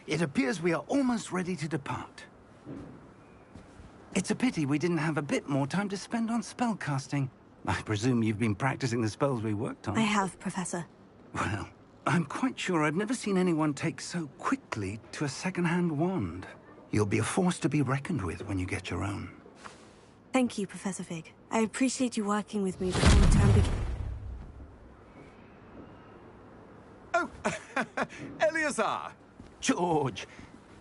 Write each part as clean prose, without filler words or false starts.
It appears we are almost ready to depart. It's a pity we didn't have a bit more time to spend on spellcasting. I presume you've been practicing the spells we worked on. I have, Professor. Well, I'm quite sure I've never seen anyone take so quickly to a second-hand wand. You'll be a force to be reckoned with when you get your own. Thank you, Professor Fig. I appreciate you working with me before the term begins. Oh, Eleazar! George!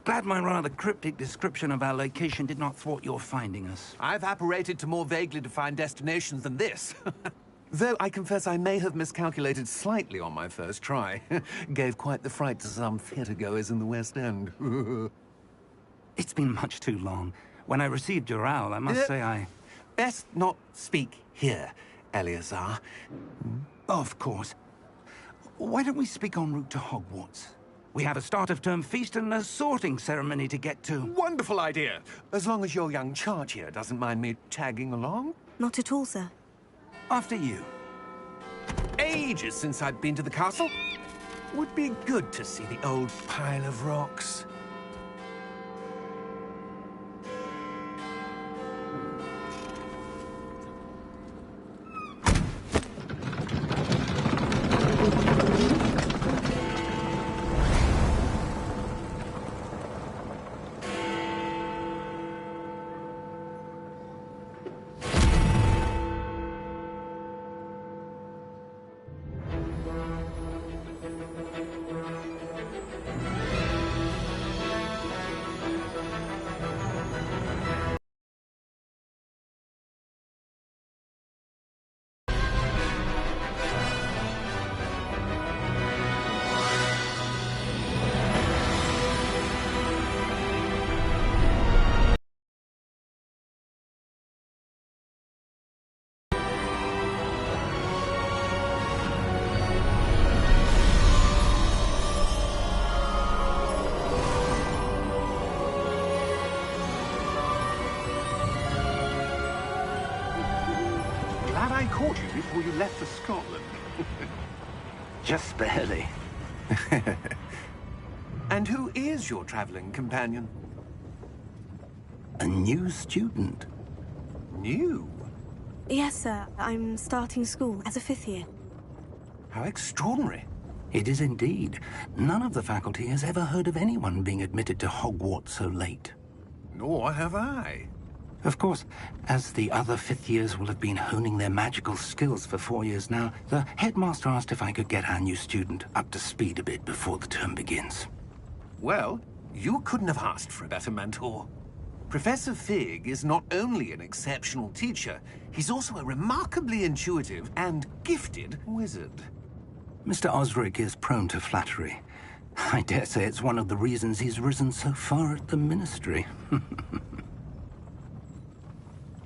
Glad my rather cryptic description of our location did not thwart your finding us. I've apparated to more vaguely defined destinations than this. Though I confess I may have miscalculated slightly on my first try. Gave quite the fright to some theatre-goers in the West End. It's been much too long. When I received your owl, I must say I... Best not speak here, Eleazar. Of course. Why don't we speak en route to Hogwarts? We have a start-of-term feast and a sorting ceremony to get to. Wonderful idea! As long as your young charge here doesn't mind me tagging along. Not at all, sir. After you. Ages since I've been to the castle. Would be good to see the old pile of rocks. I caught you before you left for Scotland. Just barely. And who is your traveling companion? A new student. New? Yes, sir. I'm starting school as a 5th year. How extraordinary. It is indeed. None of the faculty has ever heard of anyone being admitted to Hogwarts so late. Nor have I. Of course, as the other 5th years will have been honing their magical skills for 4 years now, the headmaster asked if I could get our new student up to speed a bit before the term begins. Well, you couldn't have asked for a better mentor. Professor Fig is not only an exceptional teacher, he's also a remarkably intuitive and gifted wizard. Mr. Osric is prone to flattery. I dare say it's one of the reasons he's risen so far at the Ministry.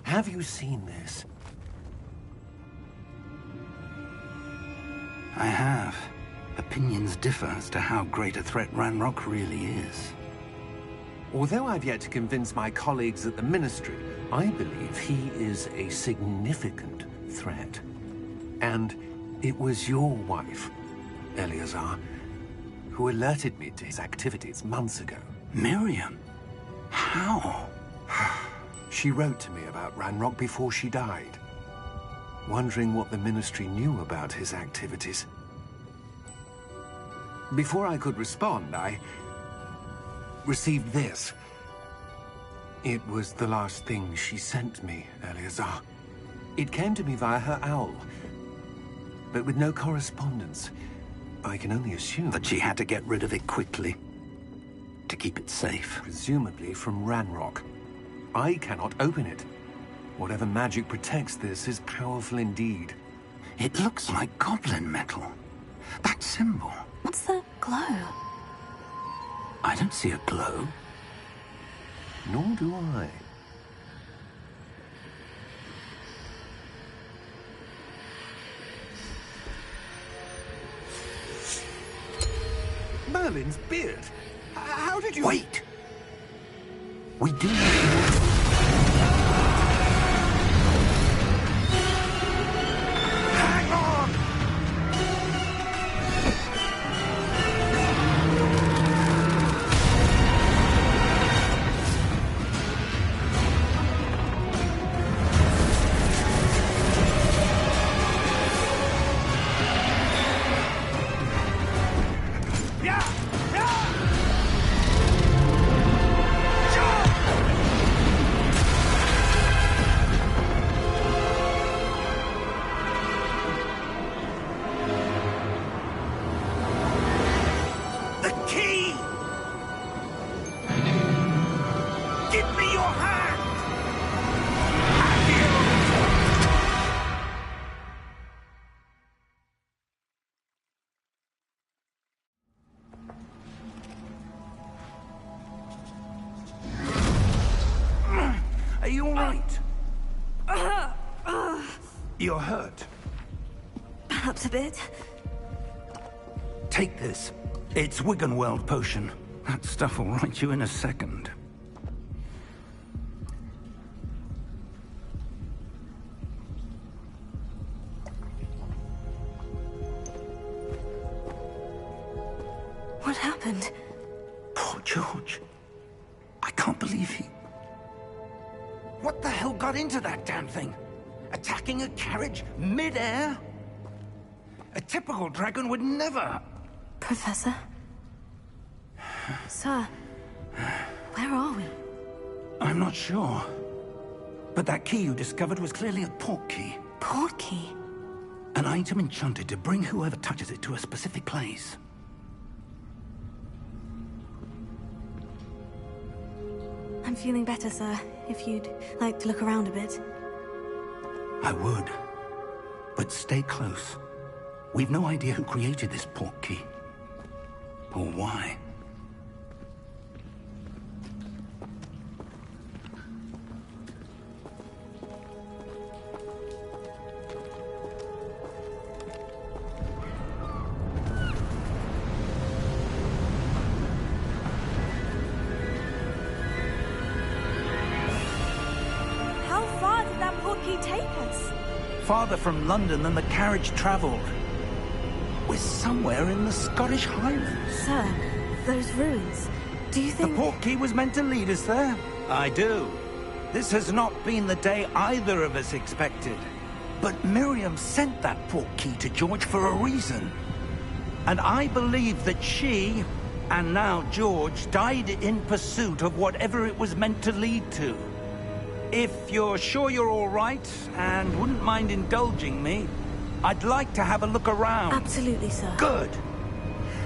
Have you seen this? I have. Opinions differ as to how great a threat Ranrock really is. Although I've yet to convince my colleagues at the Ministry, I believe he is a significant threat. And it was your wife, Eleazar, who alerted me to his activities months ago. Miriam? How? She wrote to me about Ranrock before she died, wondering what the Ministry knew about his activities. Before I could respond, I received this. It was the last thing she sent me, Eleazar. It came to me via her owl, but with no correspondence. I can only assume that she had to get rid of it quickly, to keep it safe. Presumably from Ranrock. I cannot open it. Whatever magic protects this is powerful indeed. It looks like goblin metal. That symbol. What's the glow? I don't see a glow. Nor do I. Merlin's beard. How did you... Wait! We do need to... Hang on! your hand! Are you all right? You're hurt. Perhaps a bit. Take this. It's Wiggenweld potion. That stuff will right you in a second. What happened? Poor George. I can't believe he... What the hell got into that damn thing? Attacking a carriage mid-air? A typical dragon would never... Professor? Sir, where are we? I'm not sure. But that key you discovered was clearly a port key. Port key? An item enchanted to bring whoever touches it to a specific place. I'm feeling better, sir. If you'd like to look around a bit. I would. But stay close. We've no idea who created this port key. Or why. How far did that port key take us? Farther from London than the carriage traveled. We're somewhere in the Scottish Highlands. Sir, those ruins. Do you think... The port key was meant to lead us there? I do. This has not been the day either of us expected. But Miriam sent that port key to George for a reason. And I believe that she, and now George, died in pursuit of whatever it was meant to lead to. If you're sure you're all right, and wouldn't mind indulging me, I'd like to have a look around. Absolutely, sir. Good.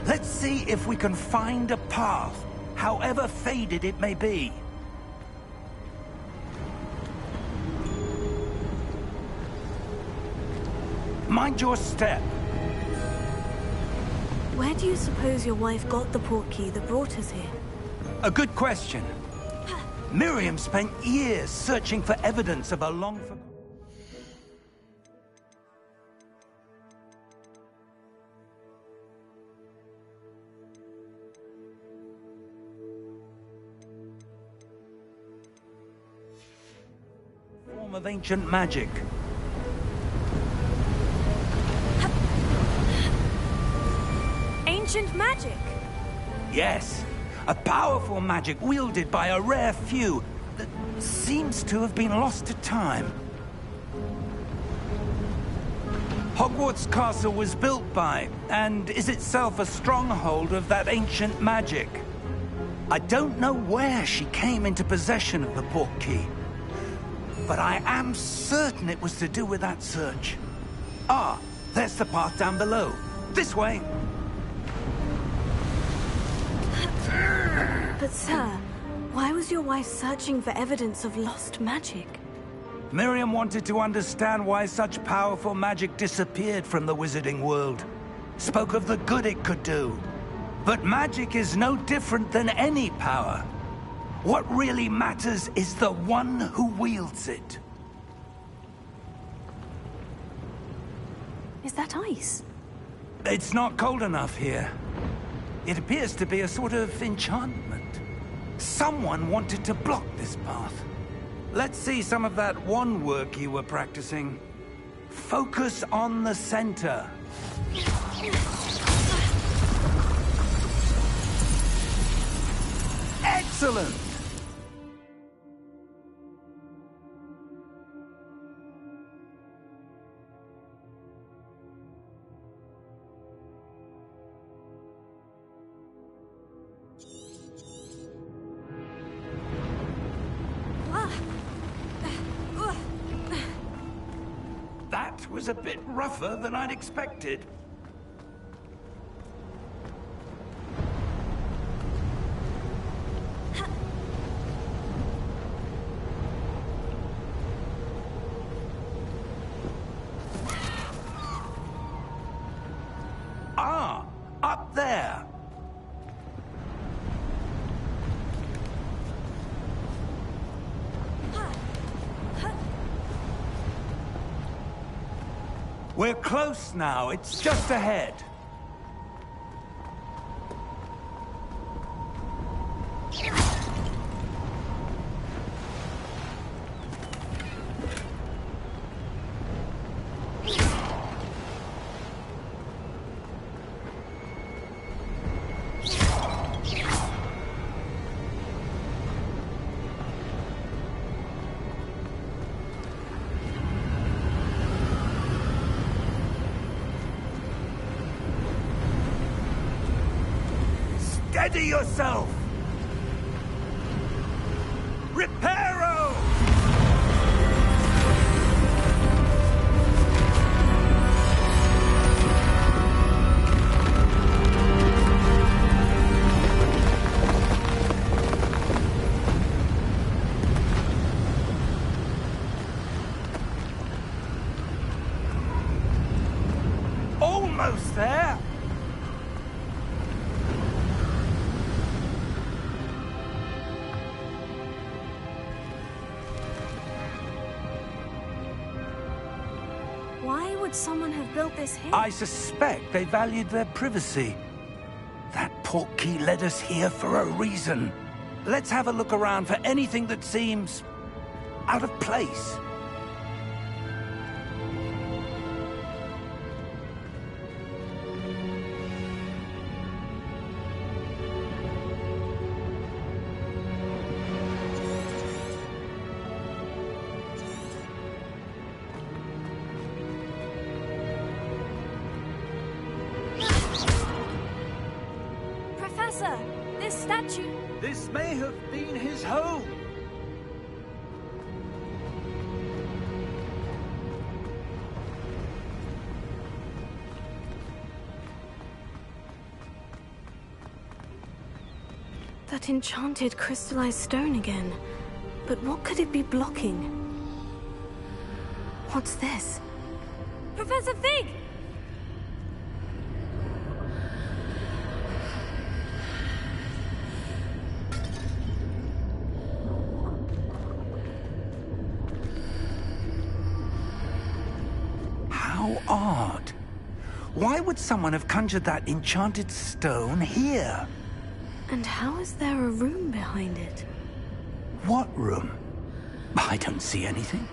Let's see if we can find a path, however faded it may be. Mind your step. Where do you suppose your wife got the port key that brought us here? A good question. Miriam spent years searching for evidence of a long-forgotten... form of ancient magic. Ancient magic? Yes, a powerful magic wielded by a rare few that seems to have been lost to time. Hogwarts Castle was built by, and is itself a stronghold of that ancient magic. I don't know where she came into possession of the port key, but I am certain it was to do with that search. Ah, there's the path down below. This way. But sir, why was your wife searching for evidence of lost magic? Miriam wanted to understand why such powerful magic disappeared from the wizarding world. Spoke of the good it could do. But magic is no different than any power. What really matters is the one who wields it. Is that ice? It's not cold enough here. It appears to be a sort of enchantment. Someone wanted to block this path. Let's see some of that wand work you were practicing. Focus on the center. Excellent! That was a bit rougher than I'd expected. We're close now. It's just ahead. Steady yourself! Reparo! Almost there! Why would someone have built this here? I suspect they valued their privacy. That portkey led us here for a reason. Let's have a look around for anything that seems out of place. Professor, this statue... This may have been his home. That enchanted crystallized stone again. But what could it be blocking? What's this? Professor Fig! How odd. Why would someone have conjured that enchanted stone here? And how is there a room behind it? What room? I don't see anything.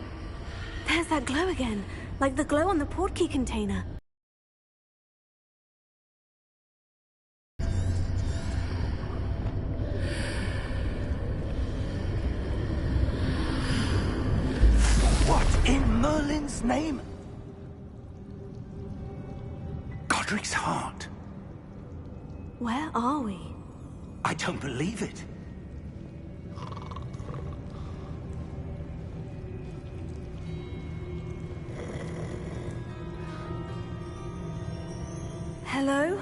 There's that glow again, like the glow on the portkey container. What in Merlin's name? Godric's heart. Where are we? I don't believe it. Hello?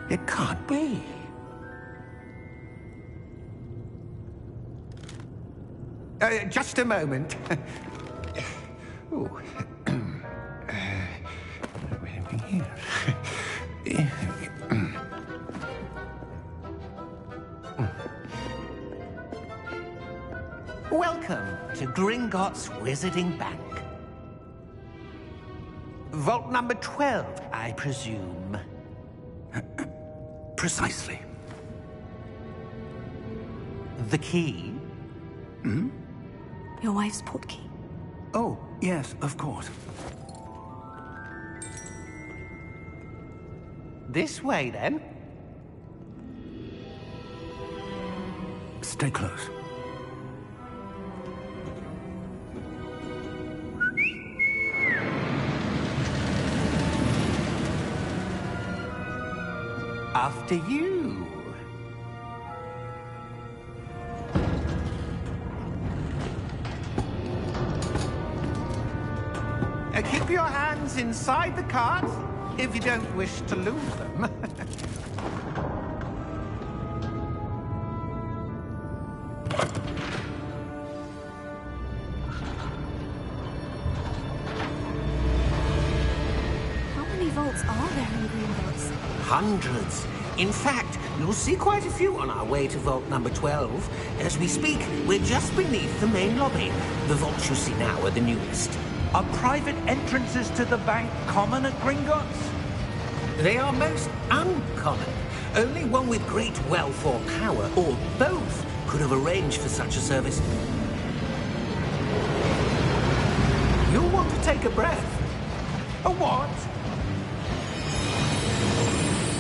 It can't be. Just a moment. Ooh. Where are we here? Welcome to Gringotts Wizarding Bank. Vault number 12, I presume. Precisely. The key? Hmm? Your wife's portkey. Oh, yes, of course. This way, then. Stay close. After you. Keep your hands inside the cart if you don't wish to lose them. vaults are there in Gringotts? Hundreds. In fact, you'll see quite a few on our way to vault number 12. As we speak, we're just beneath the main lobby. The vaults you see now are the newest. Are private entrances to the bank common at Gringotts? They are most uncommon. Only one with great wealth or power, or both, could have arranged for such a service. You'll want to take a breath. A what?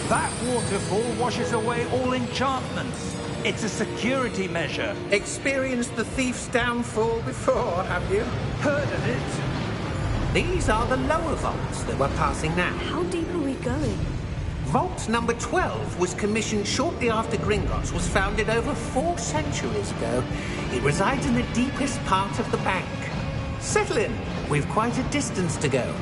That waterfall washes away all enchantments. It's a security measure. Experienced the thief's downfall before, have you? Heard of it? These are the lower vaults that we're passing now. How deep are we going? Vault number 12 was commissioned shortly after Gringotts was founded over 4 centuries ago. It resides in the deepest part of the bank. Settle in. We've quite a distance to go.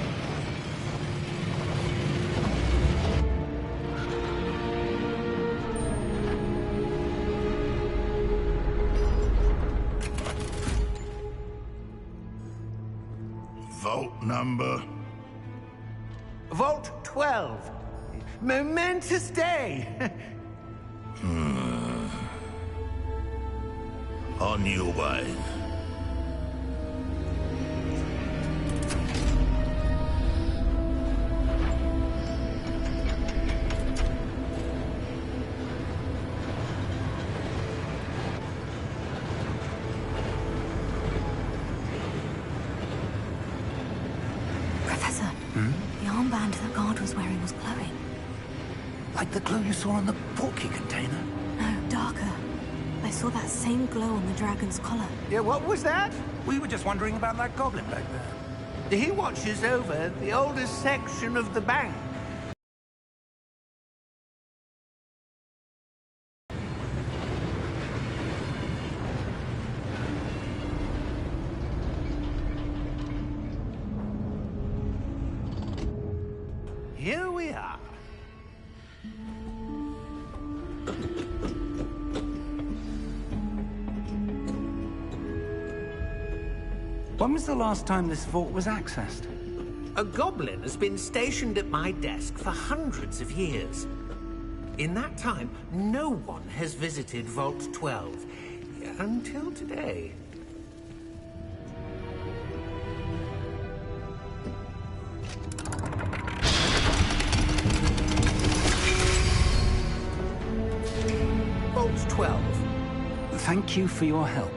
Vault number? Vault 12. Momentous day. On your way. Professor, the armband the guard was wearing was glowing. Like the glow you saw on the portkey container? No, darker. I saw that same glow on the dragon's collar. Yeah, what was that? We were just wondering about that goblin back there. He watches over the oldest section of the bank. Here we are. When was the last time this vault was accessed? A goblin has been stationed at my desk for hundreds of years. In that time, no one has visited Vault 12. Until today. Vault 12. Thank you for your help.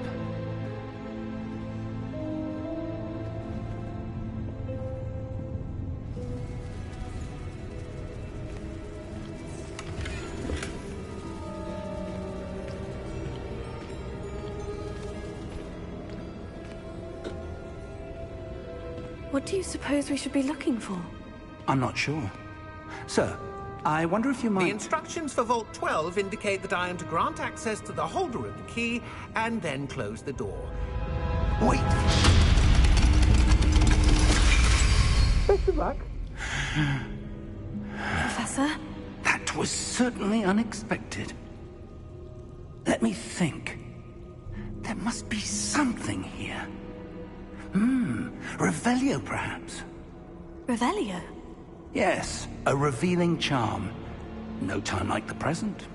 What do you suppose we should be looking for? I'm not sure. Sir, I wonder if you might... The instructions for Vault 12 indicate that I am to grant access to the holder of the key and then close the door. Wait! Best of luck. Professor? That was certainly unexpected. Let me think. There must be something here. Revelio, perhaps? Revelio? Yes, a revealing charm. No time like the present.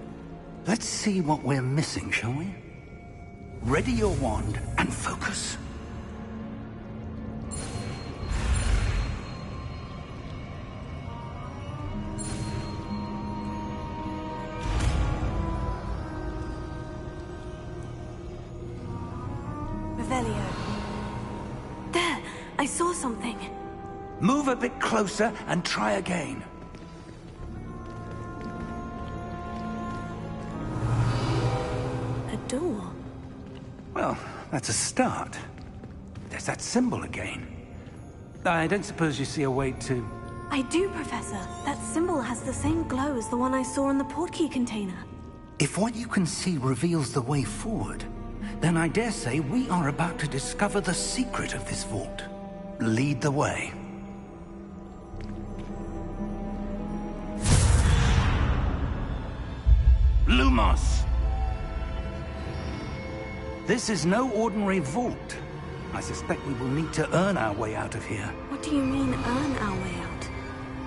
Let's see what we're missing, shall we? Ready your wand and focus. Revelio. There! I saw something. Move a bit closer and try again. A door. Well, that's a start. There's that symbol again. I don't suppose you see a way to... I do, Professor. That symbol has the same glow as the one I saw in the portkey container. If what you can see reveals the way forward, then I dare say we are about to discover the secret of this vault. Lead the way. Lumos! This is no ordinary vault. I suspect we will need to earn our way out of here. What do you mean, earn our way out?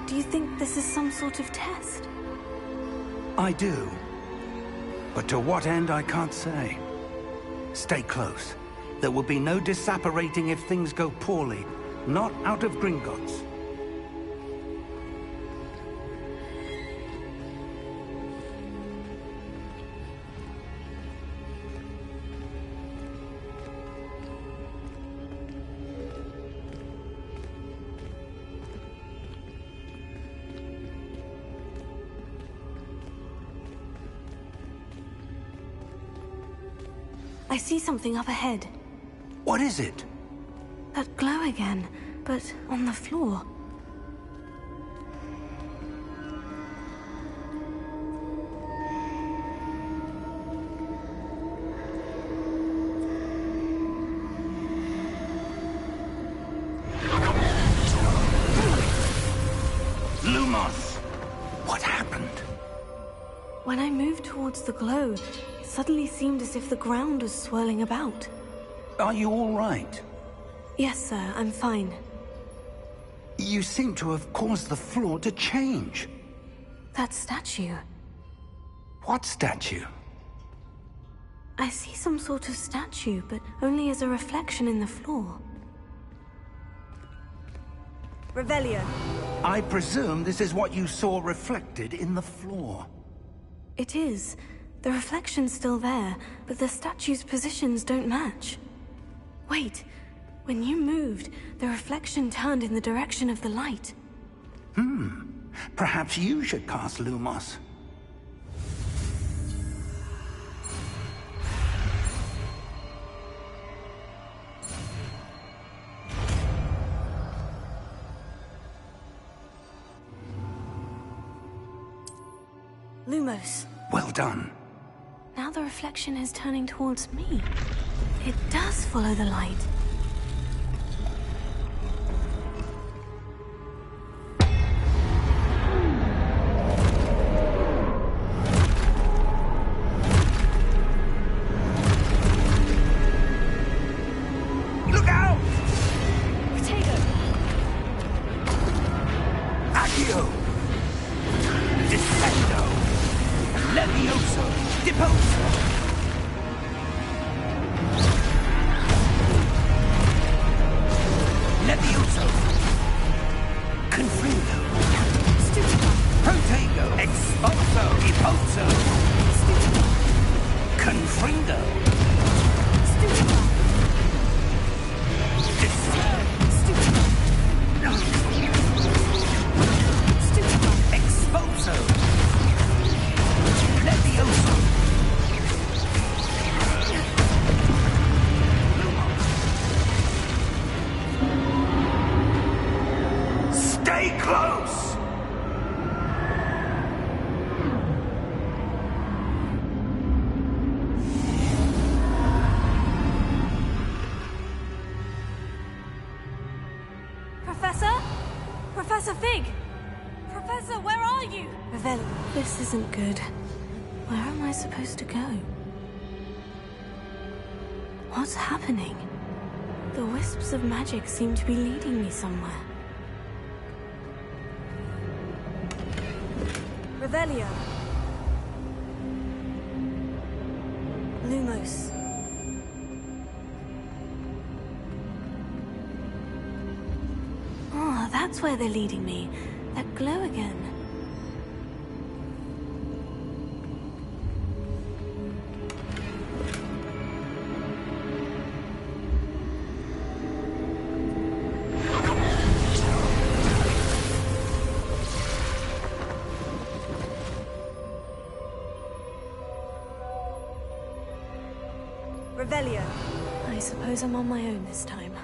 Do you think this is some sort of test? I do. But to what end, I can't say. Stay close. There will be no disapparating if things go poorly. Not out of Gringotts. I see something up ahead. What is it? That glow again, but on the floor. Lumos! What happened? When I moved towards the glow, it suddenly seemed as if the ground was swirling about. Are you all right? Yes, sir, I'm fine. You seem to have caused the floor to change. That statue. What statue? I see some sort of statue, but only as a reflection in the floor. Revelio. I presume this is what you saw reflected in the floor. It is. The reflection's still there, but the statue's positions don't match. Wait. When you moved, the reflection turned in the direction of the light. Perhaps you should cast Lumos. Lumos. Well done. Now the reflection is turning towards me. It does follow the light. Look out! Potato! Accio! Descendo! Levioso! Deposo! Levioso! Confrido! Protego! Expulso! Epulso! Confrido! Expulso! Levioso! Stay close! Professor? Professor Fig! Professor, where are you? Revelio. This isn't good. Where am I supposed to go? What's happening? The wisps of magic seem to be leading me somewhere. Revelio. Lumos. Oh, that's where they're leading me. That glow again. Revelio. I suppose I'm on my own this time.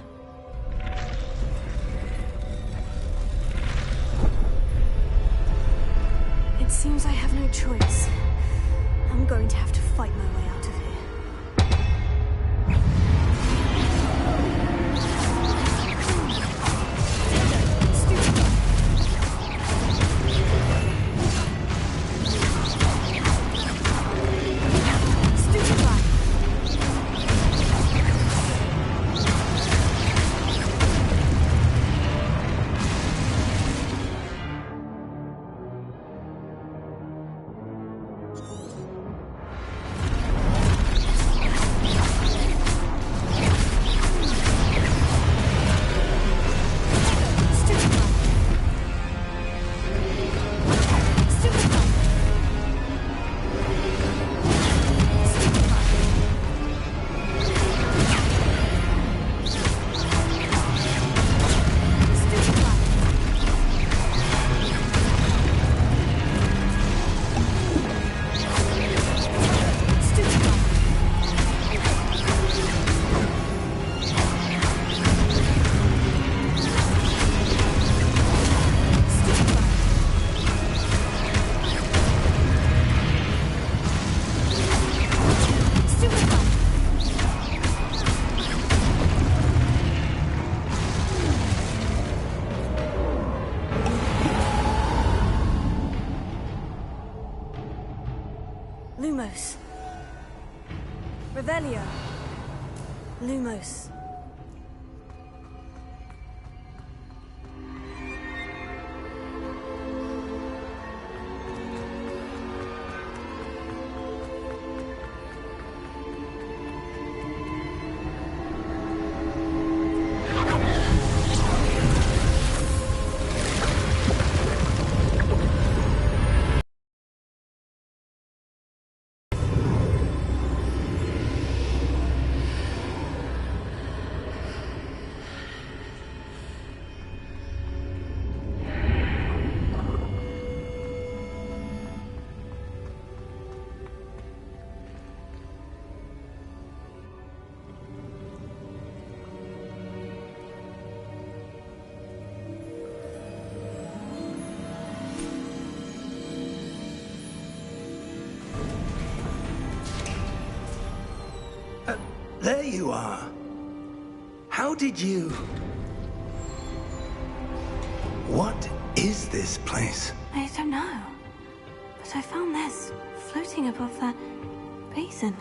It seems I have no choice. I'm going to have to fight my way out of here. Lumos. Revelio. Lumos. There you are. How did you... What is this place? I don't know. But I found this floating above that basin.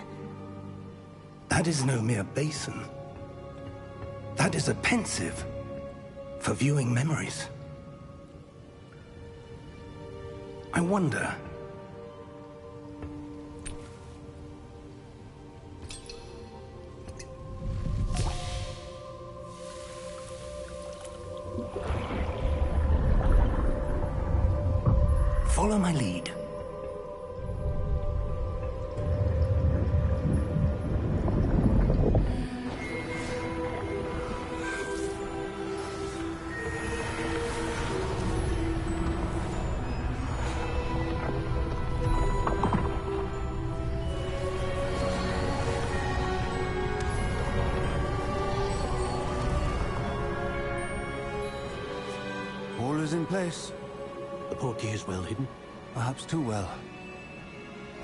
That is no mere basin. That is a pensive for viewing memories. I wonder... Follow my lead. All is in place. The portkey is well hidden. Perhaps too well.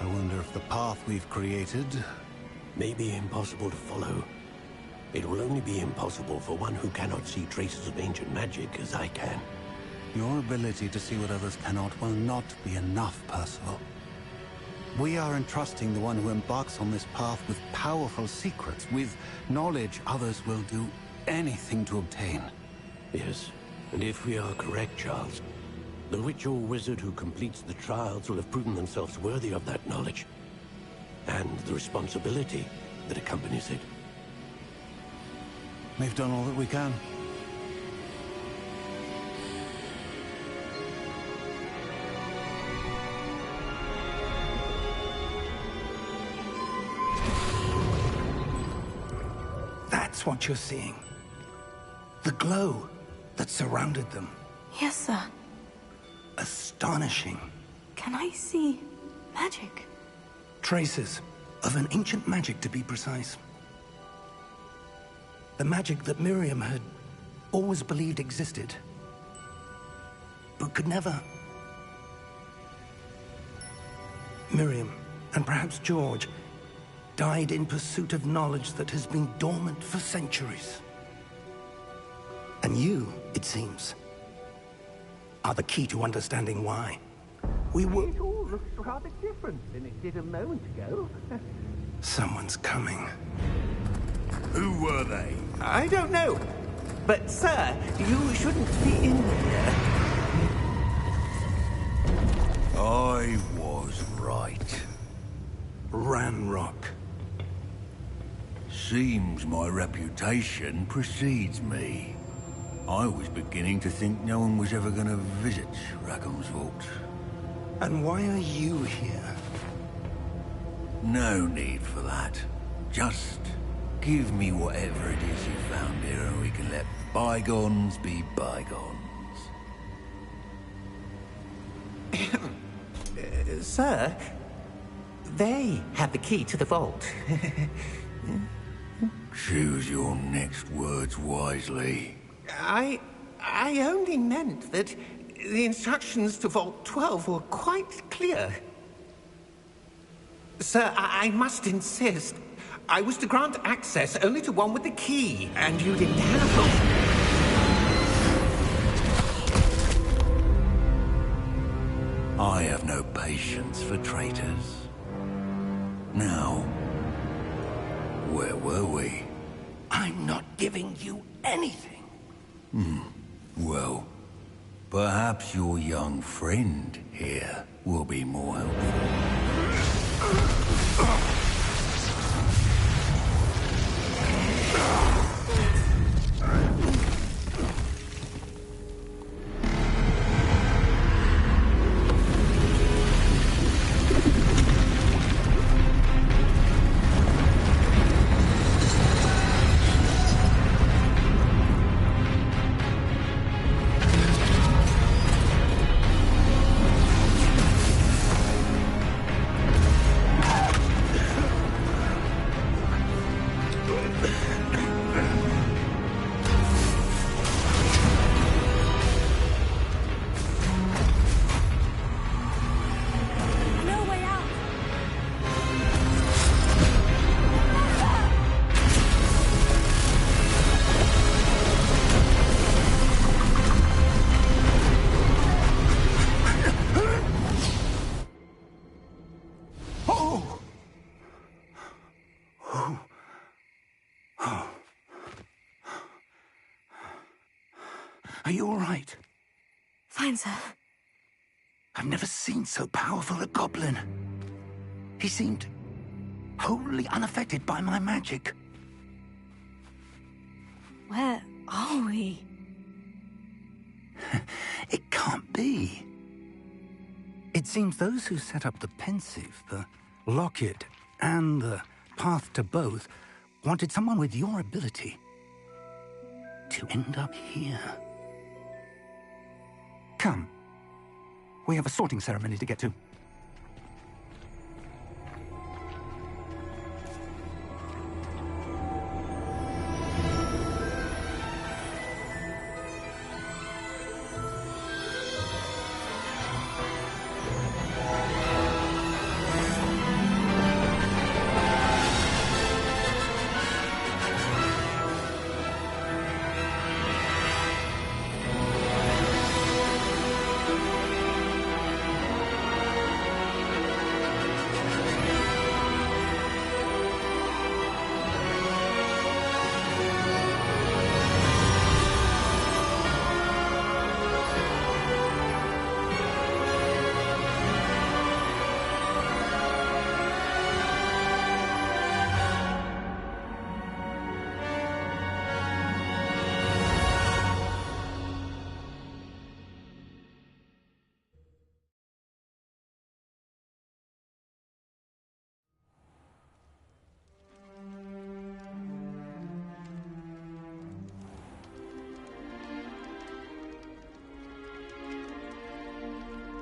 I wonder if the path we've created... May be impossible to follow. It will only be impossible for one who cannot see traces of ancient magic as I can. Your ability to see what others cannot will not be enough, Percival. We are entrusting the one who embarks on this path with powerful secrets, with knowledge others will do anything to obtain. Yes, and if we are correct, Charles, the witch or wizard who completes the trials will have proven themselves worthy of that knowledge, and the responsibility that accompanies it. We've done all that we can. That's what you're seeing. The glow that surrounded them. Yes, sir. Astonishing. Can I see magic? Traces of an ancient magic, to be precise. The magic that Miriam had always believed existed, but could never. Miriam, and perhaps George, died in pursuit of knowledge that has been dormant for centuries. And you, it seems, are the key to understanding why. We were... It all looks rather different than it did a moment ago. Someone's coming. Who were they? I don't know. But, sir, you shouldn't be in here. I was right. Ranrock. Seems my reputation precedes me. I was beginning to think no one was ever going to visit Rackham's vault. And why are you here? No need for that. Just give me whatever it is you found here and we can let bygones be bygones. Sir, they have the key to the vault. Choose your next words wisely. I only meant that the instructions to Vault 12 were quite clear. Sir, I must insist. I was to grant access only to one with the key, and you didn't have them. I have no patience for traitors. Now, where were we? I'm not giving you anything. Well, perhaps your young friend here will be more helpful. No way out! Oh! Oh. Oh. Are you all right? Fine, sir. I've never seen so powerful a goblin. He seemed wholly unaffected by my magic. Where are we? It can't be. It seems those who set up the pensive, the locket, and the path to both wanted someone with your ability to end up here. Come. We have a sorting ceremony to get to.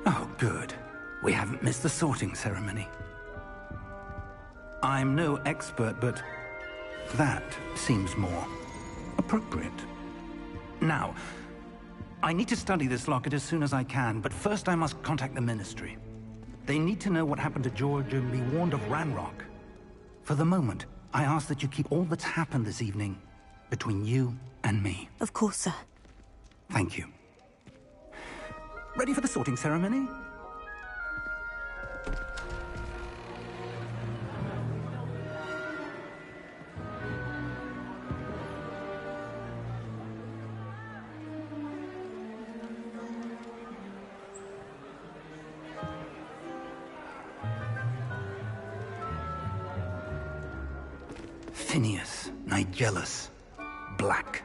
Oh, good. We haven't missed the sorting ceremony. I'm no expert, but that seems more appropriate. Now, I need to study this locket as soon as I can, but first I must contact the Ministry. They need to know what happened to George and be warned of Ranrock. For the moment, I ask that you keep all that's happened this evening between you and me. Of course, sir. Thank you. Ready for the sorting ceremony? Phineas, Nigellus, Black.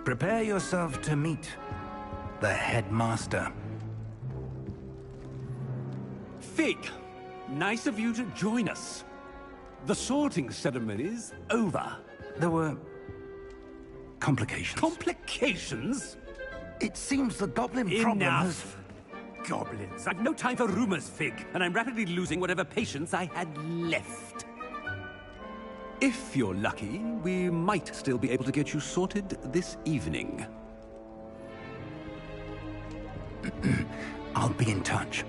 Prepare yourself to meet the headmaster. Fig, nice of you to join us. The sorting ceremony's over. There were complications. Complications? It seems the goblin problem has... Enough! Goblins. I've no time for rumors, Fig, and I'm rapidly losing whatever patience I had left. If you're lucky, we might still be able to get you sorted this evening. I'll be in touch.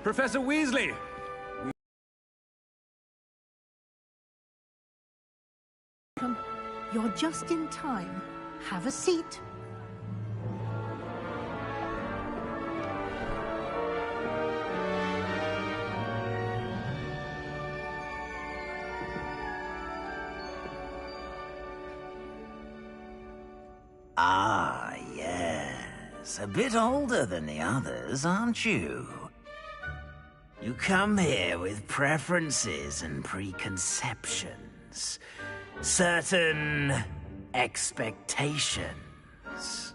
Professor Weasley! You're just in time. Have a seat. Ah, yes. A bit older than the others, aren't you? You come here with preferences and preconceptions. Certain expectations.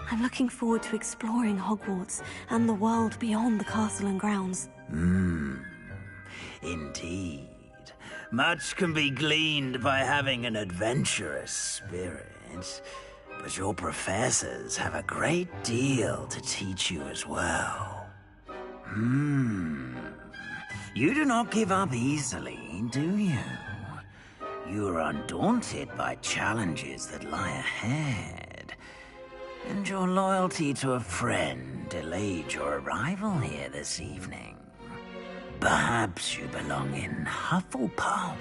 I'm looking forward to exploring Hogwarts and the world beyond the castle and grounds. Indeed. Much can be gleaned by having an adventurous spirit, but your professors have a great deal to teach you as well. You do not give up easily, do you? You are undaunted by challenges that lie ahead, and your loyalty to a friend delayed your arrival here this evening. Perhaps you belong in Hufflepuff.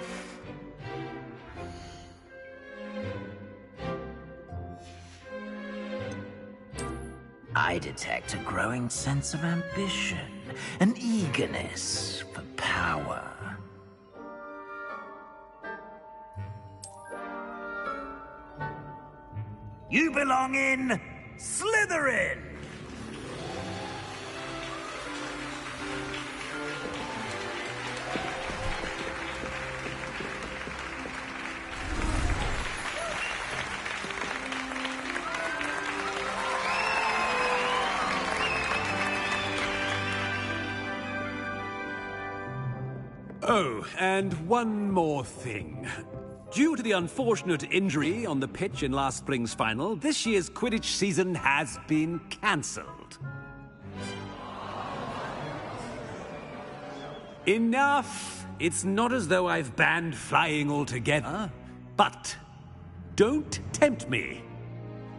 I detect a growing sense of ambition, an eagerness for power. You belong in Slytherin! Oh, and one more thing. Due to the unfortunate injury on the pitch in last spring's final, this year's Quidditch season has been cancelled. Enough! It's not as though I've banned flying altogether, but don't tempt me.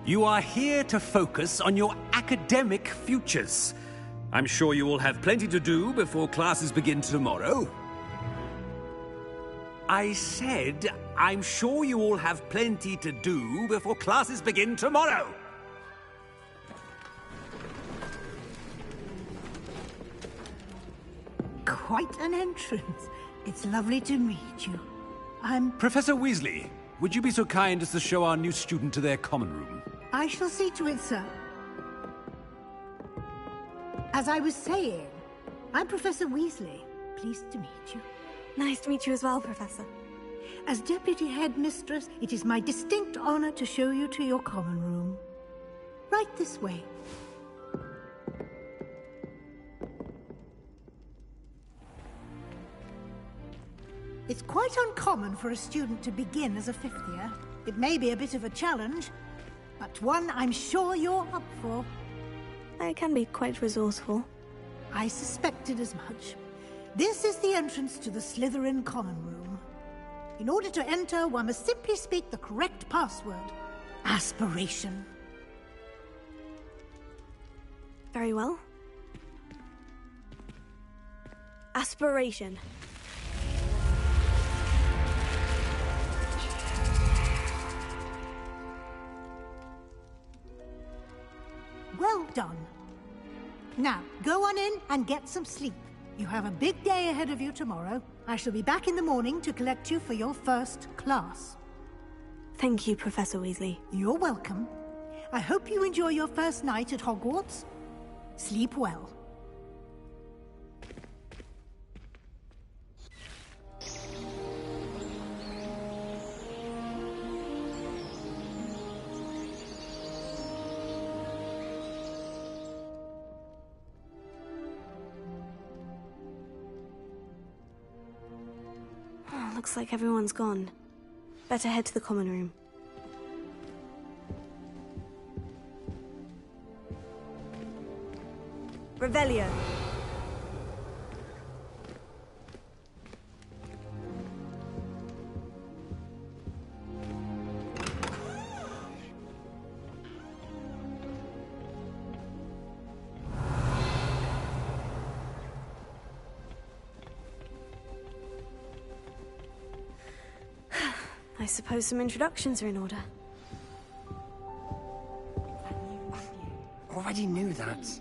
You are here to focus on your academic futures. I'm sure you will have plenty to do before classes begin tomorrow. I said, I'm sure you all have plenty to do before classes begin tomorrow. Quite an entrance. It's lovely to meet you. I'm... Professor Weasley, would you be so kind as to show our new student to their common room? I shall see to it, sir. As I was saying, I'm Professor Weasley. Pleased to meet you. Nice to meet you as well, Professor. As Deputy Headmistress, it is my distinct honor to show you to your common room. Right this way. It's quite uncommon for a student to begin as a fifth year. It may be a bit of a challenge, but one I'm sure you're up for. I can be quite resourceful. I suspected as much. This is the entrance to the Slytherin common room. In order to enter, one must simply speak the correct password. Aspiration. Very well. Aspiration. Well done. Now, go on in and get some sleep. You have a big day ahead of you tomorrow. I shall be back in the morning to collect you for your first class. Thank you, Professor Weasley. You're welcome. I hope you enjoy your first night at Hogwarts. Sleep well. Looks like everyone's gone. Better head to the common room. Revelio. I suppose some introductions are in order. Already knew that.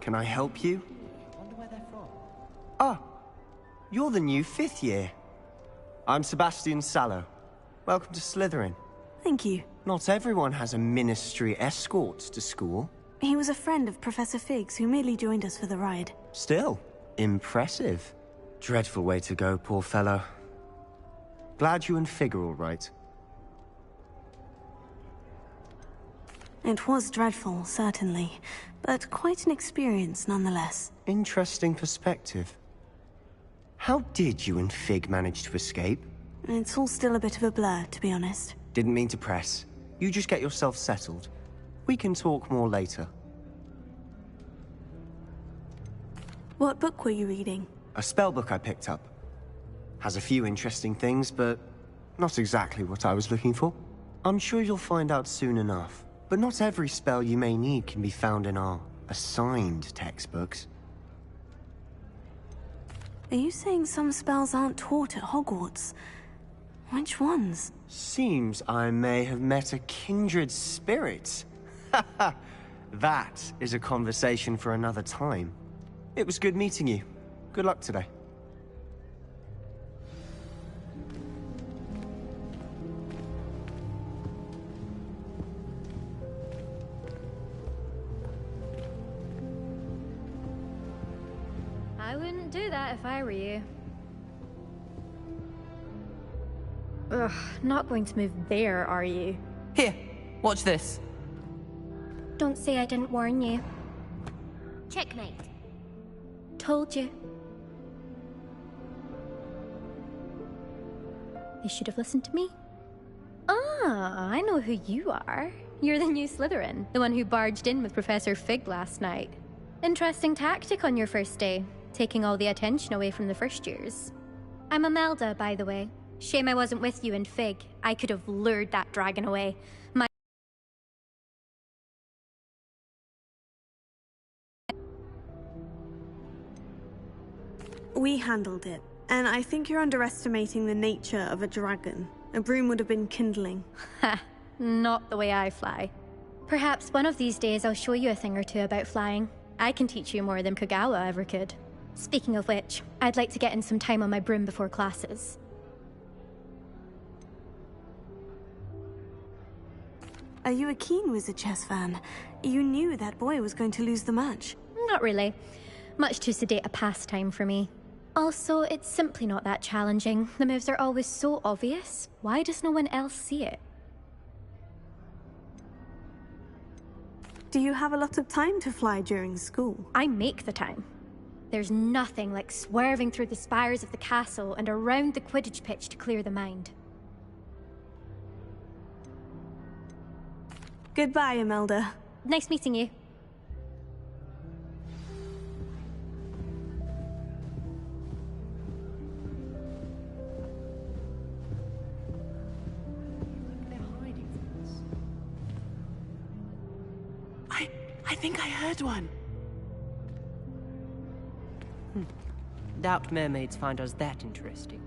Can I help you? Ah, you're the new 5th year. I'm Sebastian Sallow. Welcome to Slytherin. Thank you. Not everyone has a ministry escort to school. He was a friend of Professor Fig's who merely joined us for the ride. Still, impressive. Dreadful way to go, poor fellow. Glad you and Fig are all right. It was dreadful, certainly, but quite an experience nonetheless. Interesting perspective. How did you and Fig manage to escape? It's all still a bit of a blur, to be honest. Didn't mean to press. You just get yourself settled. We can talk more later. What book were you reading? A spell book I picked up. Has a few interesting things, but not exactly what I was looking for. I'm sure you'll find out soon enough. But not every spell you may need can be found in our assigned textbooks. Are you saying some spells aren't taught at Hogwarts? Which ones? Seems I may have met a kindred spirit. That is a conversation for another time. It was good meeting you. Good luck today. I wouldn't do that if I were you. Ugh, not going to move there, are you? Here, watch this. Don't say I didn't warn you. Checkmate. Told you. You should have listened to me. Ah, I know who you are. You're the new Slytherin, the one who barged in with Professor Fig last night. Interesting tactic on your first day, taking all the attention away from the first years. I'm Imelda, by the way. Shame I wasn't with you and Fig. I could have lured that dragon away. We handled it, and I think you're underestimating the nature of a dragon. A broom would have been kindling. Ha, not the way I fly. Perhaps one of these days I'll show you a thing or two about flying. I can teach you more than Kogawa ever could. Speaking of which, I'd like to get in some time on my broom before classes. Are you a keen Wizard chess fan? You knew that boy was going to lose the match. Not really. Much too sedate a pastime for me. Also, it's simply not that challenging. The moves are always so obvious. Why does no one else see it? Do you have a lot of time to fly during school? I make the time. There's nothing like swerving through the spires of the castle and around the Quidditch pitch to clear the mind. Goodbye, Imelda. Nice meeting you. I think I heard one. Doubt mermaids find us that interesting.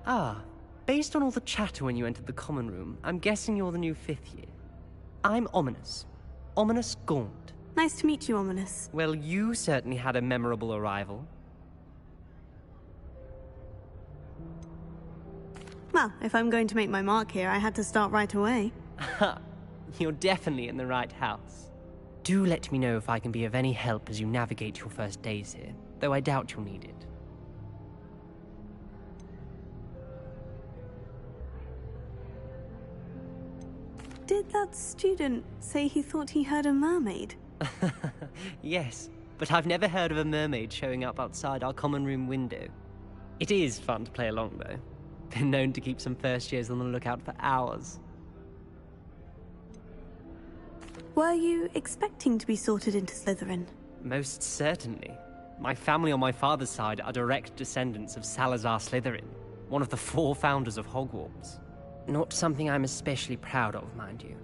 Ah, based on all the chatter when you entered the common room, I'm guessing you're the new 5th year. I'm Ominous. Ominous Gaunt. Nice to meet you, Ominous. Well, you certainly had a memorable arrival. Well, if I'm going to make my mark here, I had to start right away. Ha! You're definitely in the right house. Do let me know if I can be of any help as you navigate your first days here, though I doubt you'll need it. Did that student say he thought he heard a mermaid? Yes, but I've never heard of a mermaid showing up outside our common room window. It is fun to play along, though. Been known to keep some first years on the lookout for hours. Were you expecting to be sorted into Slytherin? Most certainly. My family on my father's side are direct descendants of Salazar Slytherin, one of the 4 founders of Hogwarts. Not something I'm especially proud of, mind you.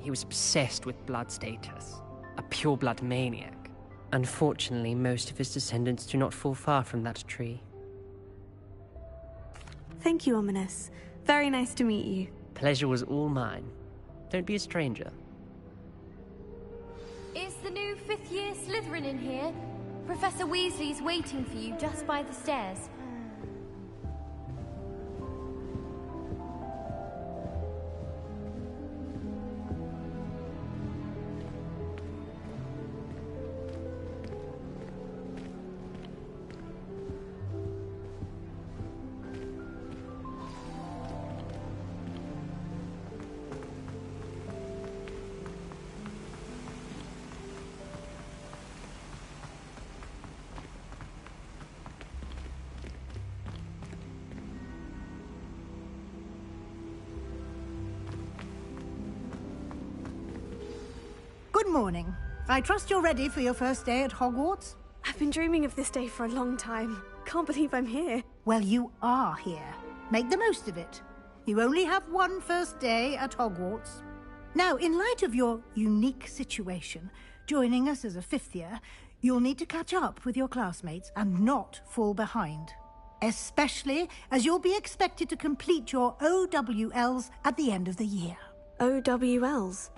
He was obsessed with blood status, a pure-blood maniac. Unfortunately, most of his descendants do not fall far from that tree. Thank you, Ominous. Very nice to meet you. Pleasure was all mine. Don't be a stranger. Is the new fifth-year Slytherin in here? Professor Weasley's waiting for you just by the stairs. Good morning. I trust you're ready for your first day at Hogwarts? I've been dreaming of this day for a long time. Can't believe I'm here. Well, you are here. Make the most of it. You only have one first day at Hogwarts. Now, in light of your unique situation, joining us as a fifth year, you'll need to catch up with your classmates and not fall behind. Especially as you'll be expected to complete your OWLs at the end of the year. OWLs?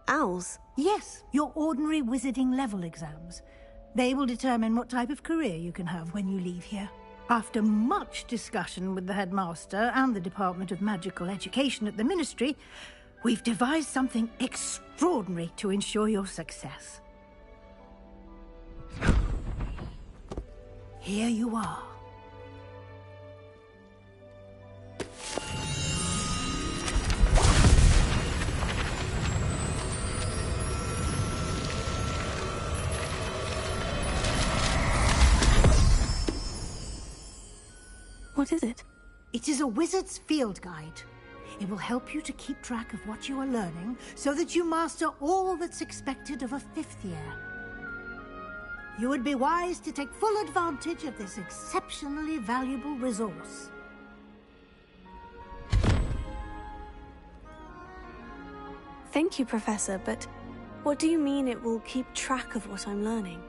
Owls? Yes, your ordinary wizarding level exams. They will determine what type of career you can have when you leave here. After much discussion with the headmaster and the Department of Magical Education at the Ministry, we've devised something extraordinary to ensure your success. Here you are. What is it? It is a wizard's field guide. It will help you to keep track of what you are learning so that you master all that's expected of a fifth year. You would be wise to take full advantage of this exceptionally valuable resource. Thank you, Professor, but what do you mean it will keep track of what I'm learning?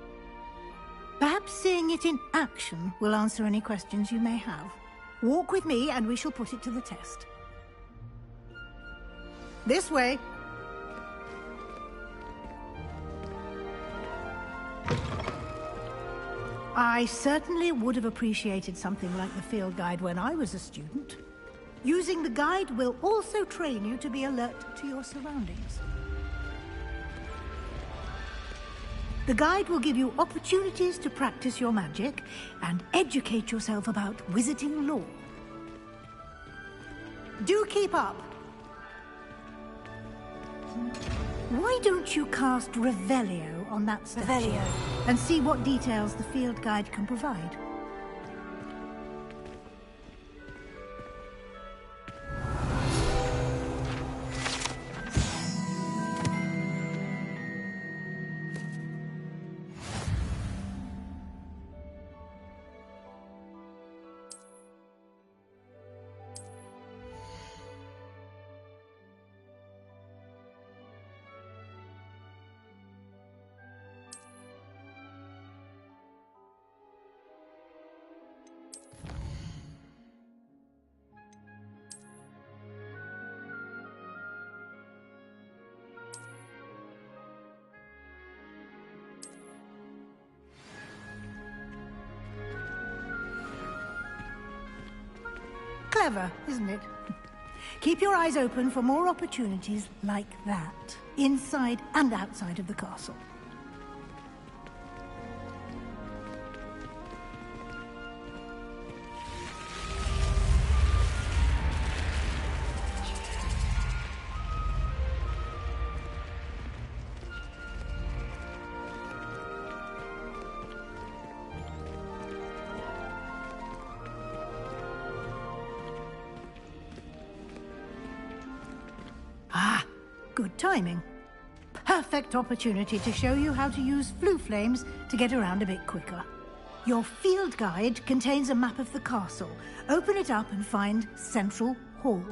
Perhaps seeing it in action will answer any questions you may have. Walk with me and we shall put it to the test. This way. I certainly would have appreciated something like the field guide when I was a student. Using the guide will also train you to be alert to your surroundings. The guide will give you opportunities to practice your magic and educate yourself about wizarding lore. Do keep up! Why don't you cast Revelio on that statue? Revelio. And see what details the field guide can provide? Clever, isn't it? Keep your eyes open for more opportunities like that, inside and outside of the castle. Good timing. Perfect opportunity to show you how to use flue flames to get around a bit quicker. Your field guide contains a map of the castle. Open it up and find Central Hall.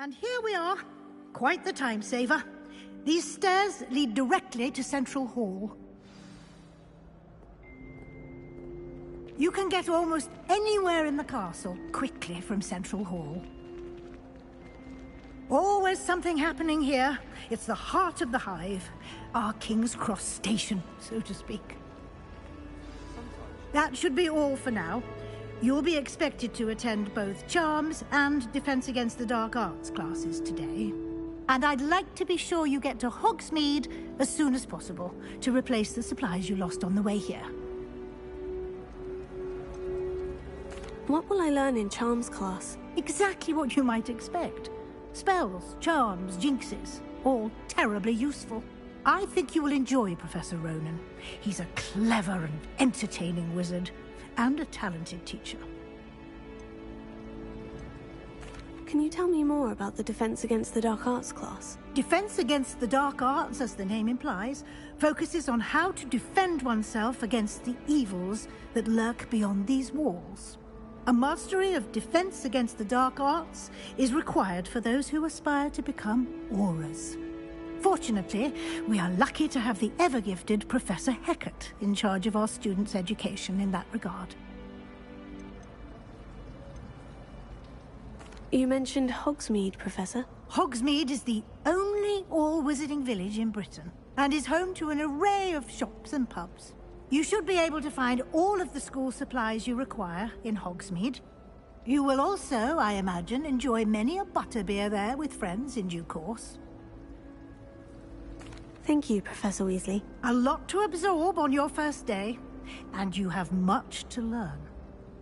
And here we are. Quite the time saver. These stairs lead directly to Central Hall. You can get almost anywhere in the castle quickly from Central Hall. Always something happening here. It's the heart of the Hive. Our King's Cross station, so to speak. That should be all for now. You'll be expected to attend both Charms and Defense Against the Dark Arts classes today. And I'd like to be sure you get to Hogsmeade as soon as possible to replace the supplies you lost on the way here. What will I learn in Charms class? Exactly what you might expect. Spells, charms, jinxes, all terribly useful. I think you will enjoy Professor Ronan. He's a clever and entertaining wizard, and a talented teacher. Can you tell me more about the Defense Against the Dark Arts class? Defense Against the Dark Arts, as the name implies, focuses on how to defend oneself against the evils that lurk beyond these walls. A mastery of Defense Against the Dark Arts is required for those who aspire to become Auras. Fortunately, we are lucky to have the ever-gifted Professor Hecat in charge of our students' education in that regard. You mentioned Hogsmeade, Professor. Hogsmeade is the only all-wizarding village in Britain, and is home to an array of shops and pubs. You should be able to find all of the school supplies you require in Hogsmeade. You will also, I imagine, enjoy many a butterbeer there with friends in due course. Thank you, Professor Weasley. A lot to absorb on your first day, and you have much to learn.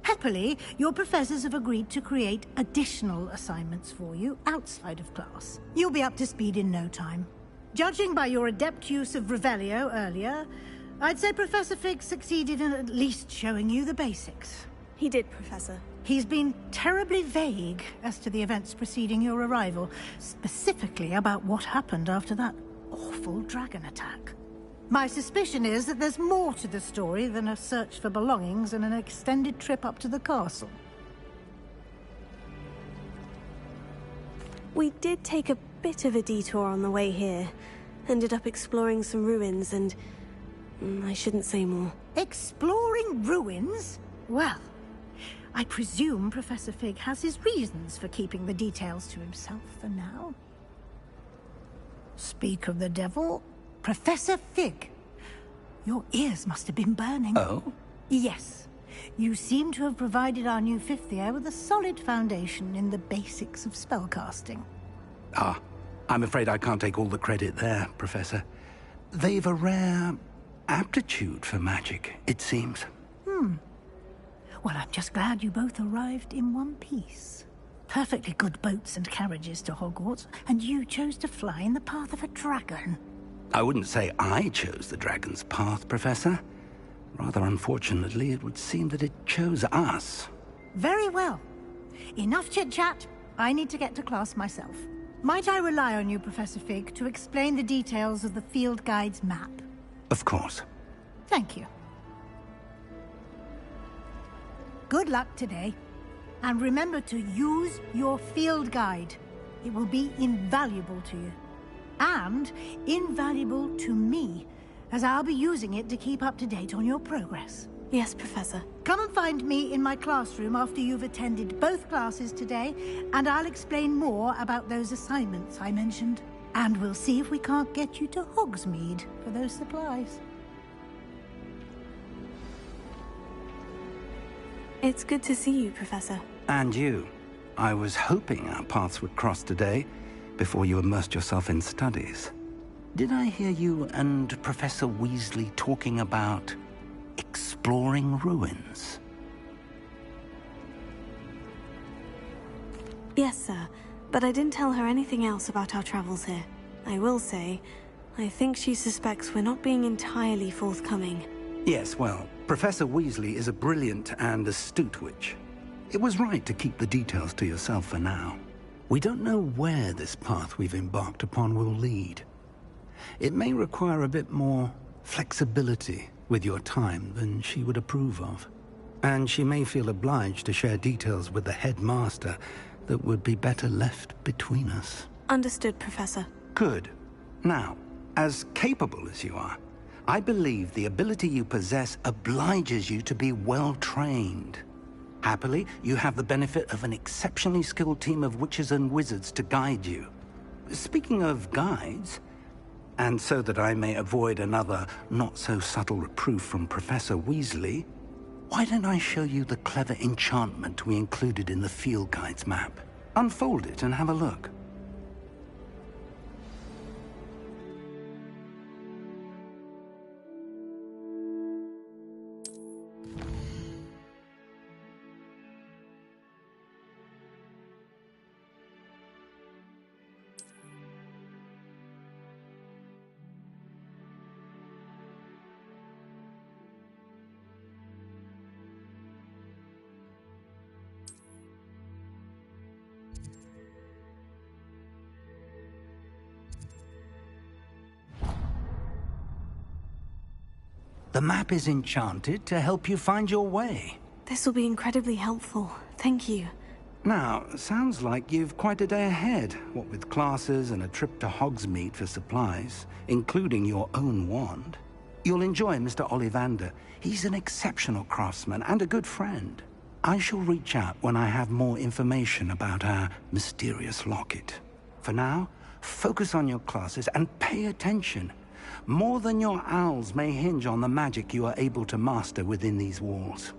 Happily, your professors have agreed to create additional assignments for you outside of class. You'll be up to speed in no time. Judging by your adept use of Revelio earlier, I'd say Professor Fig succeeded in at least showing you the basics. He did, Professor. He's been terribly vague as to the events preceding your arrival, specifically about what happened after that awful dragon attack. My suspicion is that there's more to the story than a search for belongings and an extended trip up to the castle. We did take a bit of a detour on the way here. Ended up exploring some ruins and... I shouldn't say more. Exploring ruins? Well, I presume Professor Fig has his reasons for keeping the details to himself for now. Speak of the devil, Professor Fig. Your ears must have been burning. Oh? Yes. You seem to have provided our new fifth year with a solid foundation in the basics of spellcasting. Ah, I'm afraid I can't take all the credit there, Professor. They've a rare aptitude for magic, it seems. Well, I'm just glad you both arrived in one piece. Perfectly good boats and carriages to Hogwarts, and you chose to fly in the path of a dragon. I wouldn't say I chose the dragon's path, Professor. Rather unfortunately, it would seem that it chose us. Very well. Enough chit-chat. I need to get to class myself. Might I rely on you, Professor Fig, to explain the details of the field guide's map? Of course. Thank you. Good luck today. And remember to use your field guide. It will be invaluable to you. And invaluable to me, as I'll be using it to keep up to date on your progress. Yes, Professor. Come and find me in my classroom after you've attended both classes today, and I'll explain more about those assignments I mentioned. And we'll see if we can't get you to Hogsmeade for those supplies. It's good to see you, Professor. And you. I was hoping our paths would cross today, before you immersed yourself in studies. Did I hear you and Professor Weasley talking about exploring ruins? Yes, sir. But I didn't tell her anything else about our travels here. I will say, I think she suspects we're not being entirely forthcoming. Yes, well, Professor Weasley is a brilliant and astute witch. It was right to keep the details to yourself for now. We don't know where this path we've embarked upon will lead. It may require a bit more flexibility with your time than she would approve of. And she may feel obliged to share details with the headmaster that would be better left between us. Understood, Professor. Good. Now, as capable as you are, I believe the ability you possess obliges you to be well-trained. Happily, you have the benefit of an exceptionally skilled team of witches and wizards to guide you. Speaking of guides, and so that I may avoid another not-so-subtle reproof from Professor Weasley, why don't I show you the clever enchantment we included in the field guide's map? Unfold it and have a look. The map is enchanted to help you find your way. This will be incredibly helpful. Thank you. Now, sounds like you've quite a day ahead, what with classes and a trip to Hogsmeade for supplies, including your own wand. You'll enjoy Mr. Ollivander. He's an exceptional craftsman and a good friend. I shall reach out when I have more information about our mysterious locket. For now, focus on your classes and pay attention. More than your owls may hinge on the magic you are able to master within these walls.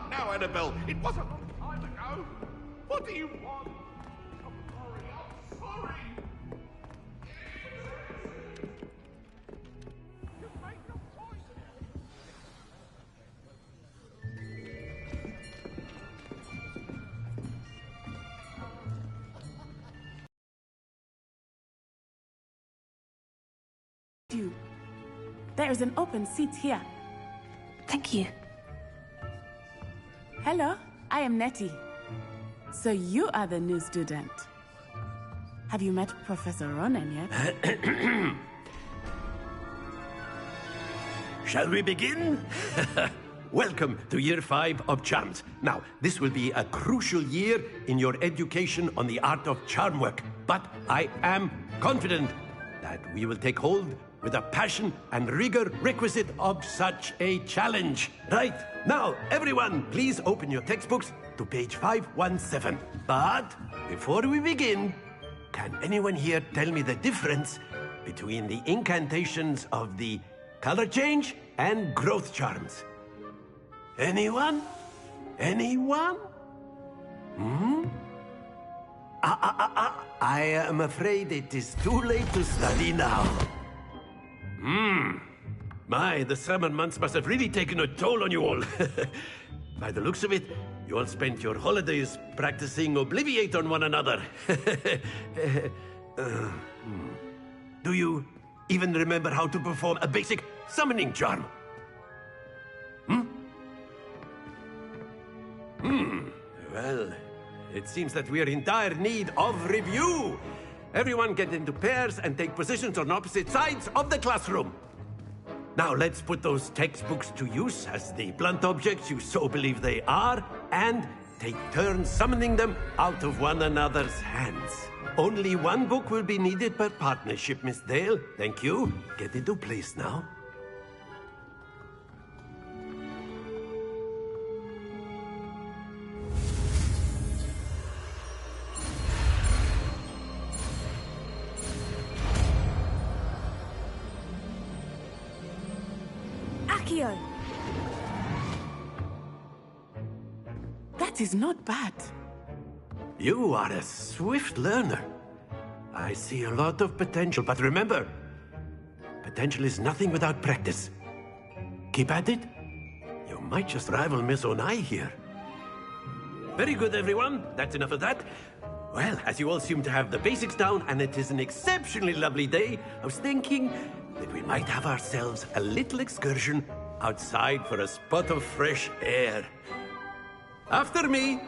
Now, Annabelle, it was a long time ago. What do you want? I'm sorry. You made your choice. There is an open seat here. Thank you. Hello, I am Nettie. So you are the new student. Have you met Professor Ronan yet? Shall we begin? Welcome to Year 5 of Charms. Now, this will be a crucial year in your education on the art of charm work, but I am confident that we will take hold with the passion and rigor requisite of such a challenge. Right, now, everyone, please open your textbooks to page 517. But before we begin, can anyone here tell me the difference between the incantations of the color change and growth charms? Anyone? Anyone? I am afraid it is too late to study now. My, the summer months must have really taken a toll on you all. By the looks of it, you all spent your holidays practicing Obliviate on one another. Do you even remember how to perform a basic summoning charm? Well, it seems that we are in dire need of review. Everyone get into pairs and take positions on opposite sides of the classroom. Now let's put those textbooks to use as the blunt objects you so believe they are, and take turns summoning them out of one another's hands. Only one book will be needed per partnership, Miss Dale. Thank you. Get into place now. Accio! That is not bad. You are a swift learner. I see a lot of potential, but remember, potential is nothing without practice. Keep at it. You might just rival Miss Onai here. Very good, everyone. That's enough of that. Well, as you all seem to have the basics down, and it is an exceptionally lovely day, I was thinking that we might have ourselves a little excursion outside for a spot of fresh air. After me.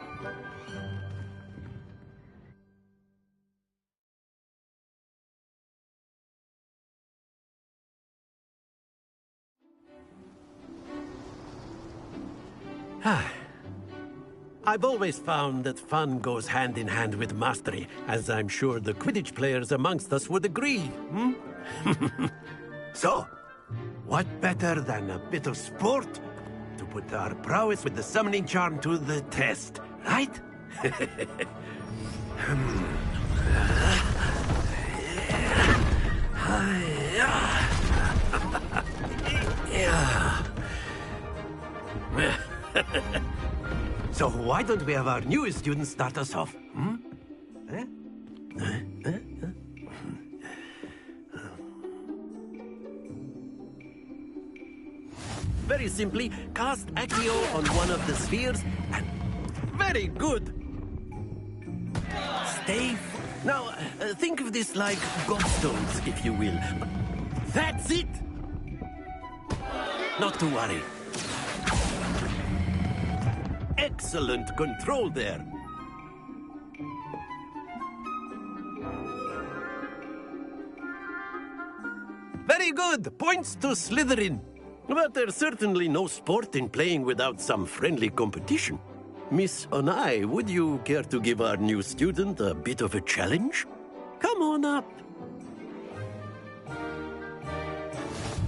I've always found that fun goes hand in hand with mastery, as I'm sure the Quidditch players amongst us would agree. So, what better than a bit of sport to put our prowess with the summoning charm to the test, right? So why don't we have our newest student start us off? Very simply, cast Accio on one of the spheres and... Very good! Stay... Now, think of this like gobstones, if you will. That's it! Not to worry. Excellent control there. Very good. Points to Slytherin. But there's certainly no sport in playing without some friendly competition. Miss Onai, would you care to give our new student a bit of a challenge? Come on up.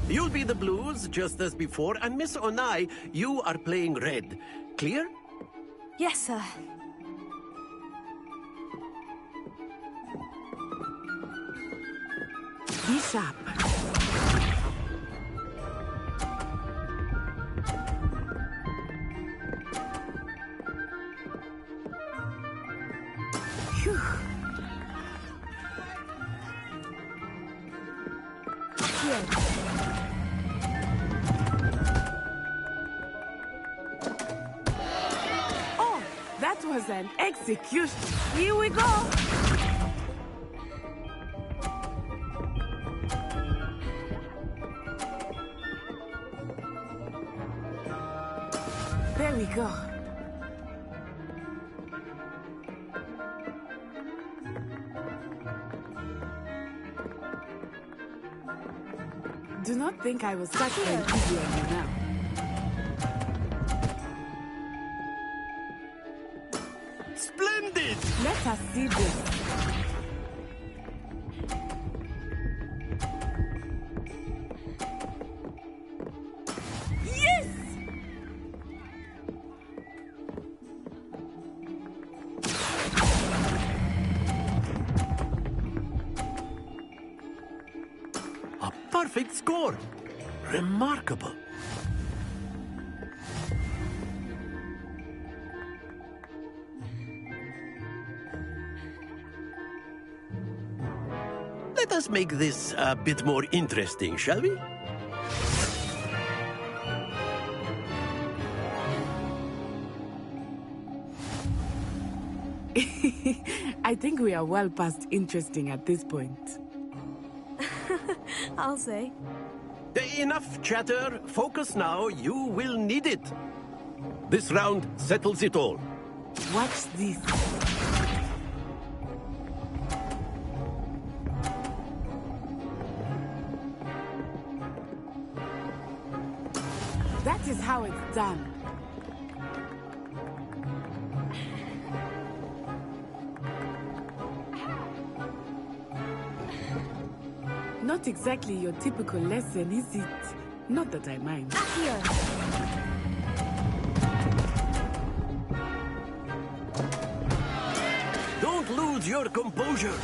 You'll be the blues, just as before, and Miss Onai, you are playing red. Clear? Yes, sir. Be sharp. Phew. Here. That was an execution. Here we go. There we go. Do not think I was such an easy on you now. Splendid! Let us see this. Yes! A perfect score! Remarkable! Let us make this a bit more interesting, shall we? I think we are well past interesting at this point. I'll say. Enough chatter. Focus now. You will need it. This round settles it all. Watch this. That is how it's done. Not exactly your typical lesson, is it? Not that I mind. Here. Don't lose your composure.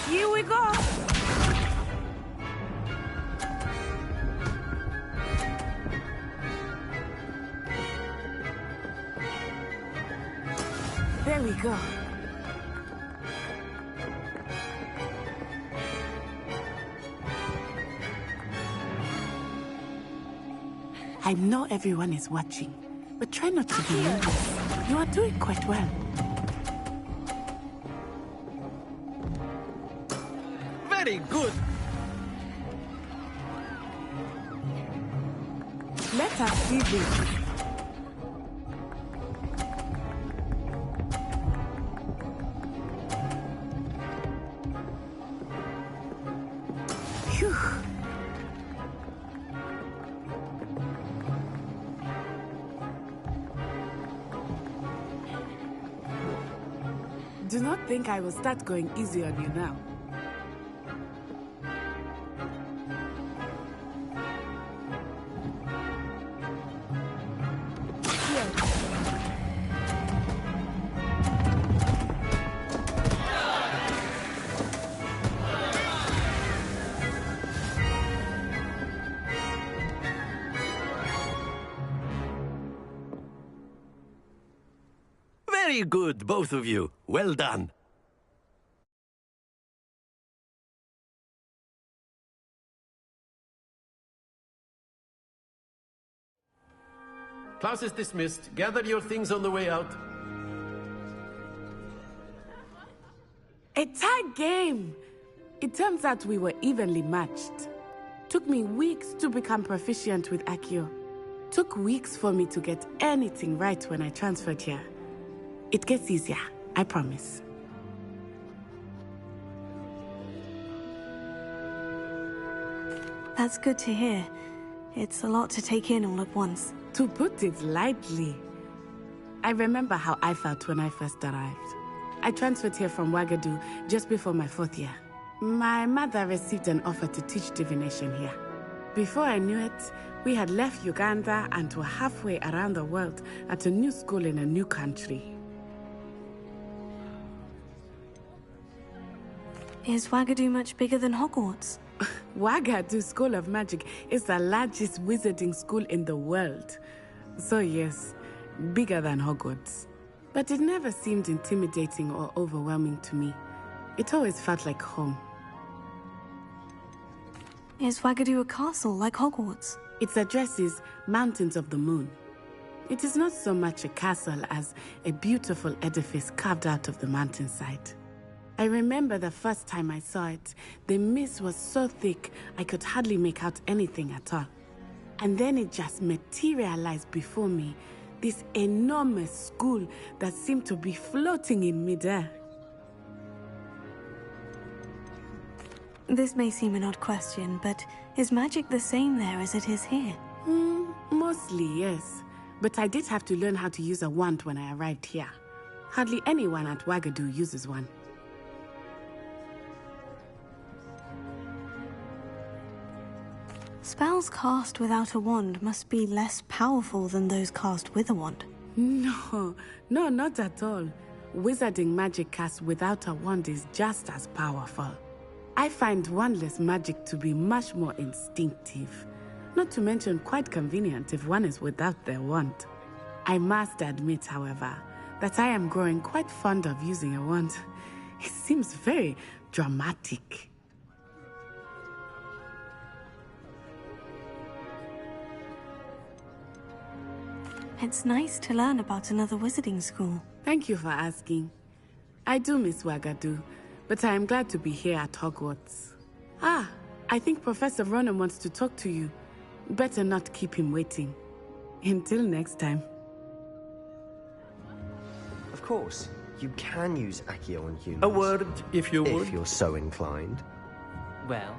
Here we go. There we go. I know everyone is watching, but try not to be nervous. You are doing quite well. Very good. Let us see this. Phew. Do not think I will start going easy on you now. Very good, both of you. Well done. Class is dismissed. Gather your things on the way out. A tight game! It turns out we were evenly matched. Took me weeks to become proficient with Accio. Took weeks for me to get anything right when I transferred here. It gets easier, I promise. That's good to hear. It's a lot to take in all at once. To put it lightly. I remember how I felt when I first arrived. I transferred here from Wagadu just before my 4th year. My mother received an offer to teach divination here. Before I knew it, we had left Uganda and were halfway around the world at a new school in a new country. Is Wagadu much bigger than Hogwarts? Wagadu School of Magic is the largest wizarding school in the world. So yes, bigger than Hogwarts. But it never seemed intimidating or overwhelming to me. It always felt like home. Is Wagadu a castle like Hogwarts? Its address is Mountains of the Moon. It is not so much a castle as a beautiful edifice carved out of the mountainside. I remember the first time I saw it, the mist was so thick I could hardly make out anything at all. And then it just materialized before me, this enormous school that seemed to be floating in midair. This may seem an odd question, but is magic the same there as it is here? Mostly, yes. But I did have to learn how to use a wand when I arrived here. Hardly anyone at Wagadu uses one. Spells cast without a wand must be less powerful than those cast with a wand. No, not at all. Wizarding magic cast without a wand is just as powerful. I find wandless magic to be much more instinctive. Not to mention quite convenient if one is without their wand. I must admit, however, that I am growing quite fond of using a wand. It seems very dramatic. It's nice to learn about another wizarding school. Thank you for asking. I do miss Wagadu, but I am glad to be here at Hogwarts. Ah, I think Professor Ronan wants to talk to you. Better not keep him waiting. Until next time. Of course, you can use Accio on humans. A word, if you would. If you're so inclined. Well,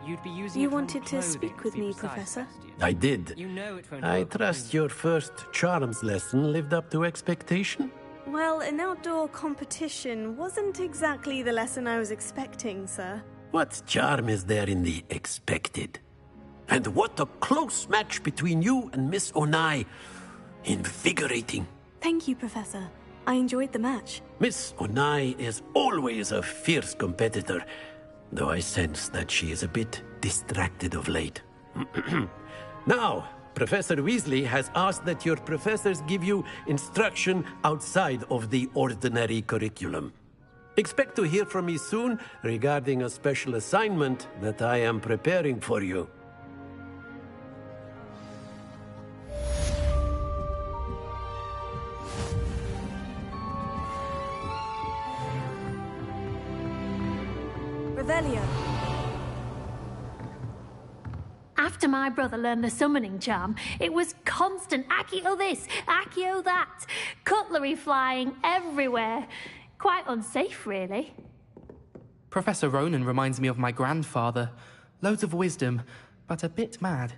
you'd be using You it on wanted to clothing, speak with to be me, precise, Professor? Bastion. I did. You know it won't I work trust with your first charms lesson lived up to expectation. Well, an outdoor competition wasn't exactly the lesson I was expecting, sir. What charm is there in the expected? And what a close match between you and Miss Onai. Invigorating. Thank you, Professor. I enjoyed the match. Miss Onai is always a fierce competitor, though I sense that she is a bit distracted of late. Now, Professor Weasley has asked that your professors give you instruction outside of the ordinary curriculum. Expect to hear from me soon regarding a special assignment that I am preparing for you. Revelio. After my brother learned the summoning charm, it was constant Accio this, Accio that. Cutlery flying everywhere. Quite unsafe, really. Professor Ronan reminds me of my grandfather. Loads of wisdom, but a bit mad.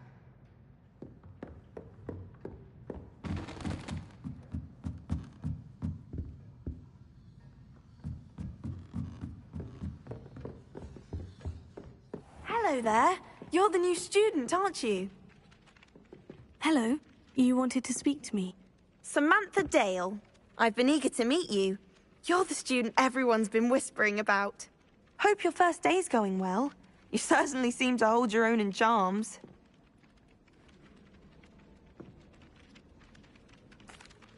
Hello there. You're the new student, aren't you? Hello. You wanted to speak to me? Samantha Dale. I've been eager to meet you. You're the student everyone's been whispering about. Hope your first day's going well. You certainly seem to hold your own in charms.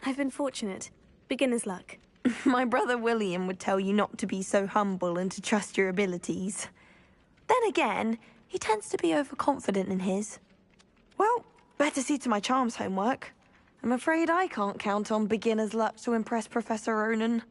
I've been fortunate. Beginner's luck. My brother William would tell you not to be so humble and to trust your abilities. Then again, he tends to be overconfident in his. Well, better see to my charms homework. I'm afraid I can't count on beginner's luck to impress Professor Ronan.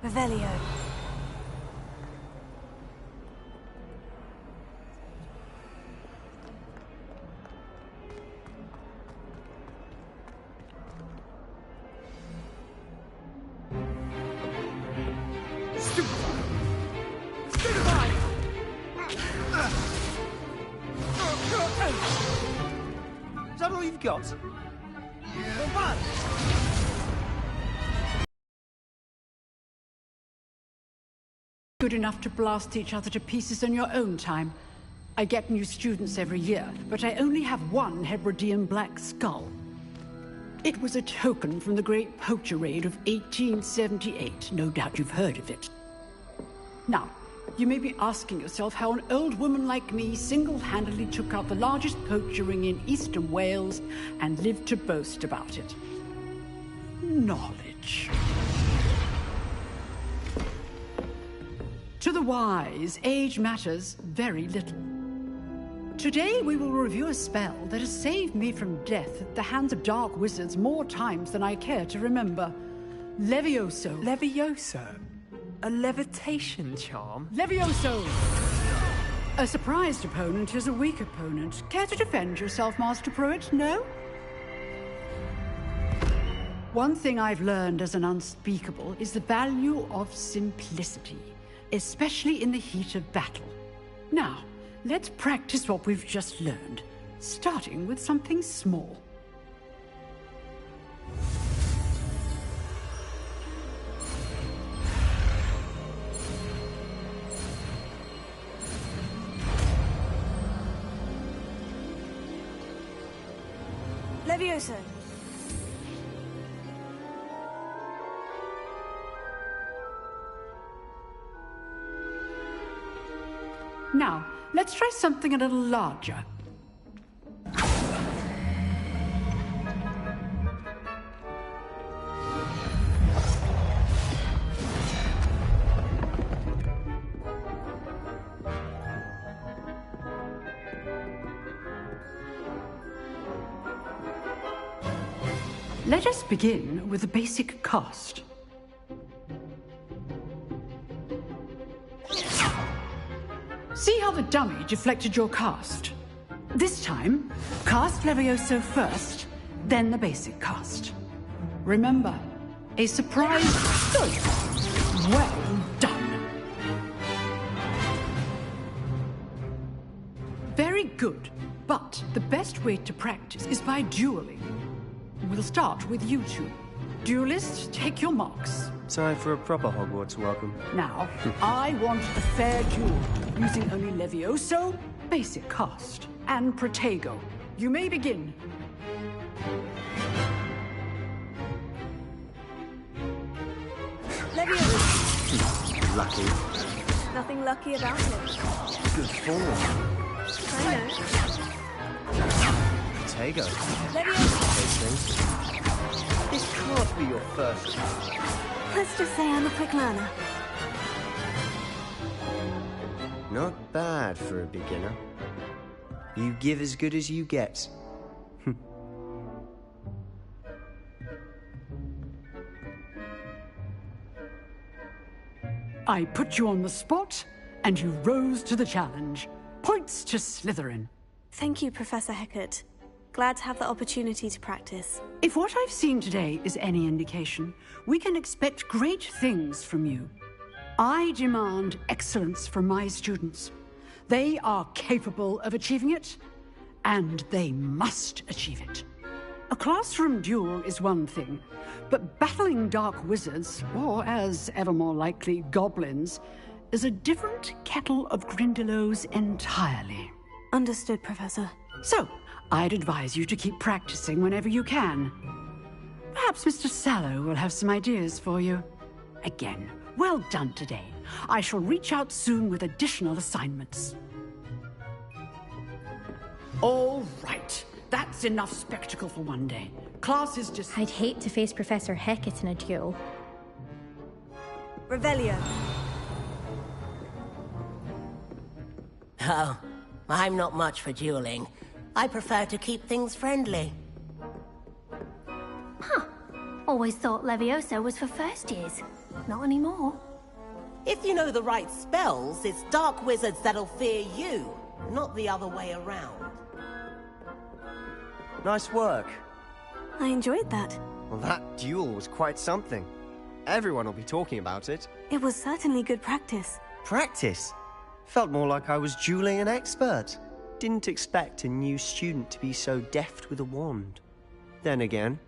Revelio. Is that all you've got? Good enough to blast each other to pieces in your own time. I get new students every year, but I only have one Hebridean black skull. It was a token from the Great Poacher Raid of 1878. No doubt you've heard of it. Now, you may be asking yourself how an old woman like me single-handedly took out the largest poacher ring in eastern Wales and lived to boast about it. Knowledge. To the wise, age matters very little. Today we will review a spell that has saved me from death at the hands of dark wizards more times than I care to remember. Levioso. Levioso? A levitation charm? Levioso! A surprised opponent is a weak opponent. Care to defend yourself, Master Pruitt? No? One thing I've learned as an unspeakable is the value of simplicity, especially in the heat of battle. Now, let's practice what we've just learned, starting with something small. Levioso. Now, let's try something a little larger. Let us begin with the basic cast. See how the dummy deflected your cast? This time, cast Levioso first, then the basic cast. Remember, a surprise... Good. Well done. Very good, but the best way to practice is by dueling. We'll start with you two. Duelists, take your marks. Time for a proper Hogwarts welcome. Now, I want a fair duel, using only Levioso, basic cast, and Protego. You may begin. Levioso. Lucky. Nothing lucky about it. Good form. I know. Tego. Levioso. This can't be your first. Let's just say I'm a quick learner. Not bad for a beginner. You give as good as you get. I put you on the spot, and you rose to the challenge. Points to Slytherin. Thank you, Professor Hecat. Glad to have the opportunity to practice. If what I've seen today is any indication, we can expect great things from you. I demand excellence from my students. They are capable of achieving it, and they must achieve it. A classroom duel is one thing, but battling dark wizards, or as ever more likely, goblins, is a different kettle of Grindylows entirely. Understood, Professor. So, I'd advise you to keep practicing whenever you can. Perhaps Mr. Sallow will have some ideas for you. Again, well done today. I shall reach out soon with additional assignments. All right. That's enough spectacle for one day. Class is just... I'd hate to face Professor Hecat in a duel. Revelio. Oh, I'm not much for dueling. I prefer to keep things friendly. Huh. Always thought Levioso was for first years. Not anymore. If you know the right spells, it's dark wizards that'll fear you, not the other way around. Nice work. I enjoyed that. Well, that duel was quite something. Everyone will be talking about it. It was certainly good practice. Practice? Felt more like I was dueling an expert. Didn't expect a new student to be so deft with a wand. Then again,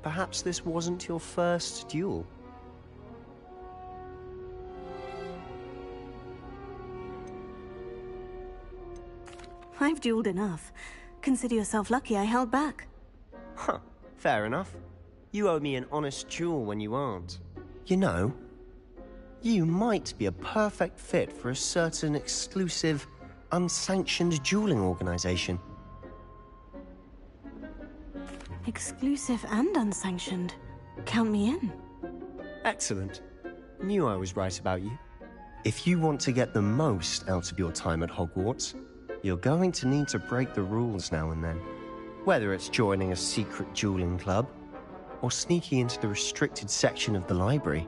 perhaps this wasn't your first duel. I've dueled enough. Consider yourself lucky I held back. Huh, fair enough. You owe me an honest duel when you aren't. You know, you might be a perfect fit for a certain exclusive, unsanctioned dueling organization. Exclusive and unsanctioned. Count me in. Excellent. Knew I was right about you. If you want to get the most out of your time at Hogwarts, you're going to need to break the rules now and then. Whether it's joining a secret dueling club, or sneaking into the restricted section of the library,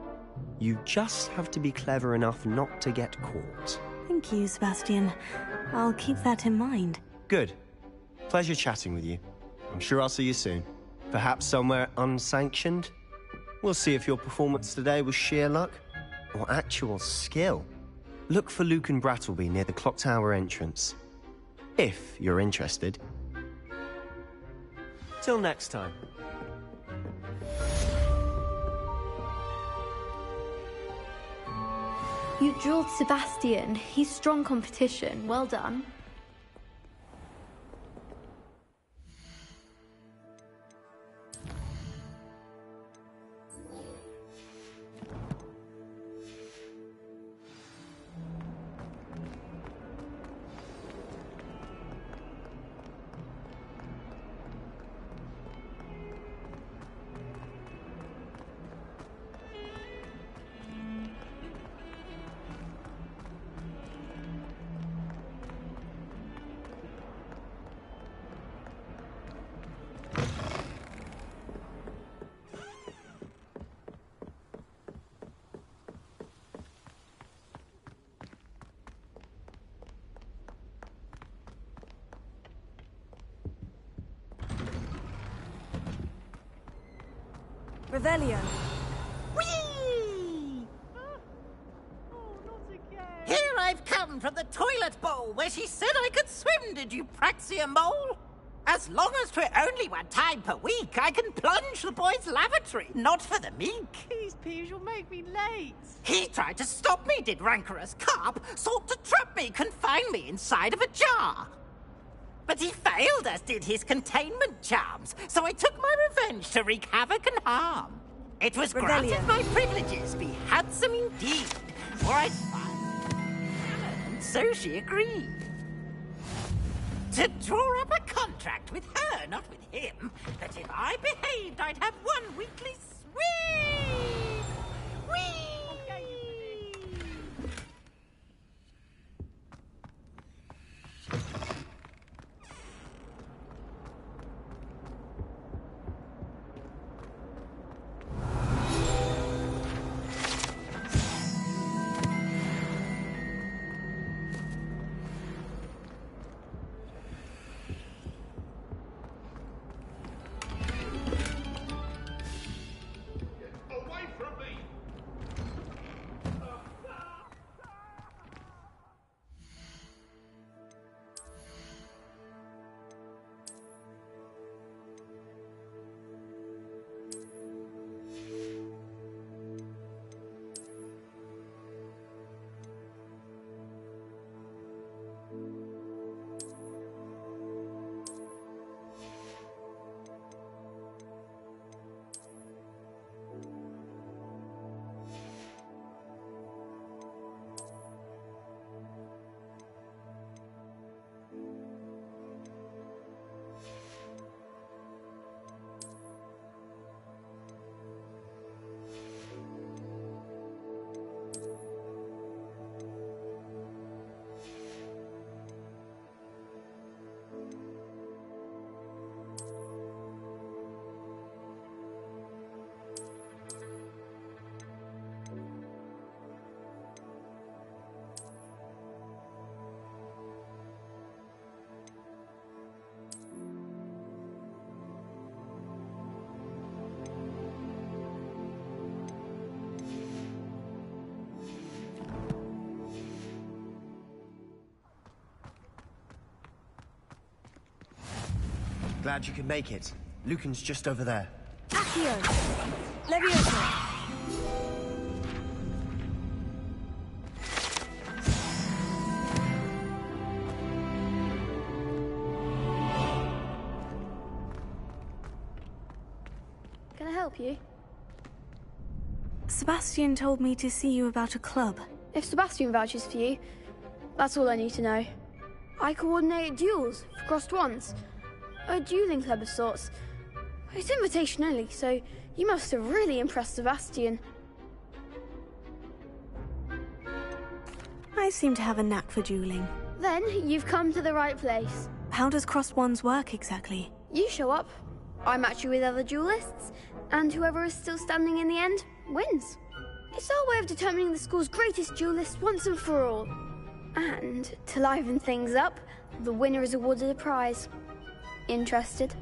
you just have to be clever enough not to get caught. Thank you, Sebastian. I'll keep that in mind. Good. Pleasure chatting with you. I'm sure I'll see you soon. Perhaps somewhere unsanctioned? We'll see if your performance today was sheer luck, or actual skill. Look for Luke and Brattleby near the clock tower entrance. If you're interested. Till next time. You dueled Sebastian. He's strong competition. Well done. Revelio. Whee! Here I've come from the toilet bowl where she said I could swim, did you Praxia mole? As long as 'twere only 1 time per week, I can plunge the boy's lavatory, not for the meek. These peas will make me late. He tried to stop me, did rancorous carp, sought to trap me, confine me inside of a jar. But he failed, as did his containment charms, so I took my revenge to wreak havoc and harm. It was granted my privileges be handsome indeed, for I'd find, and so she agreed. To draw up a contract with her, not with him, that if I behaved, I'd have 1 weekly sweep! Whee! Glad you could make it. Lucan's just over there. Accio! Leviosa! Can I help you? Sebastian told me to see you about a club. If Sebastian vouches for you, that's all I need to know. I coordinate duels for crossed ones. A dueling club of sorts. It's invitation only, so you must have really impressed Sebastian. I seem to have a knack for dueling. Then you've come to the right place. How does crossed ones work exactly? You show up, I match you with other duelists, and whoever is still standing in the end wins. It's our way of determining the school's greatest duelist once and for all. And to liven things up, the winner is awarded a prize. Interested?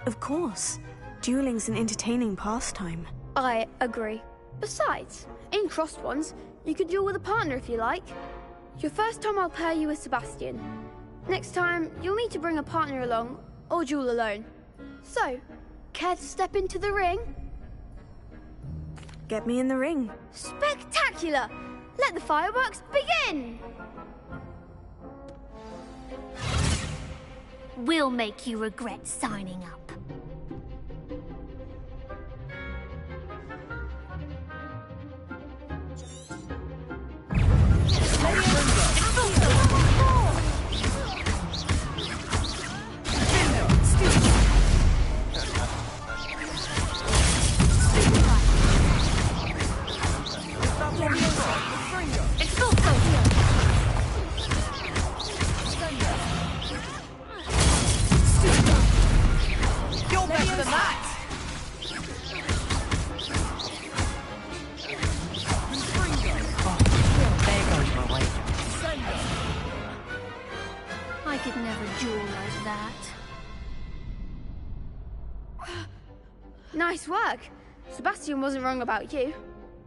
Of course. Dueling's an entertaining pastime. I agree. Besides, in crossed ones, you could duel with a partner if you like. Your first time I'll pair you with Sebastian. Next time, you'll need to bring a partner along, or duel alone. So, care to step into the ring? Get me in the ring. Spectacular! Let the fireworks begin! We'll make you regret signing up. You're better than that! There goes my wager. I could never duel like that. Nice work. Sebastian wasn't wrong about you.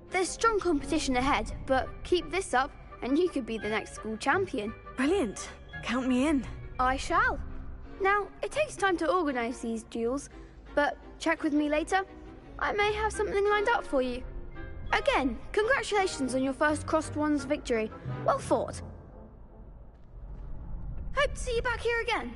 There's strong competition ahead, but keep this up and you could be the next school champion. Brilliant. Count me in. I shall. Now, it takes time to organize these duels, but check with me later. I may have something lined up for you. Again, congratulations on your first Crossed Ones victory. Well fought. Hope to see you back here again.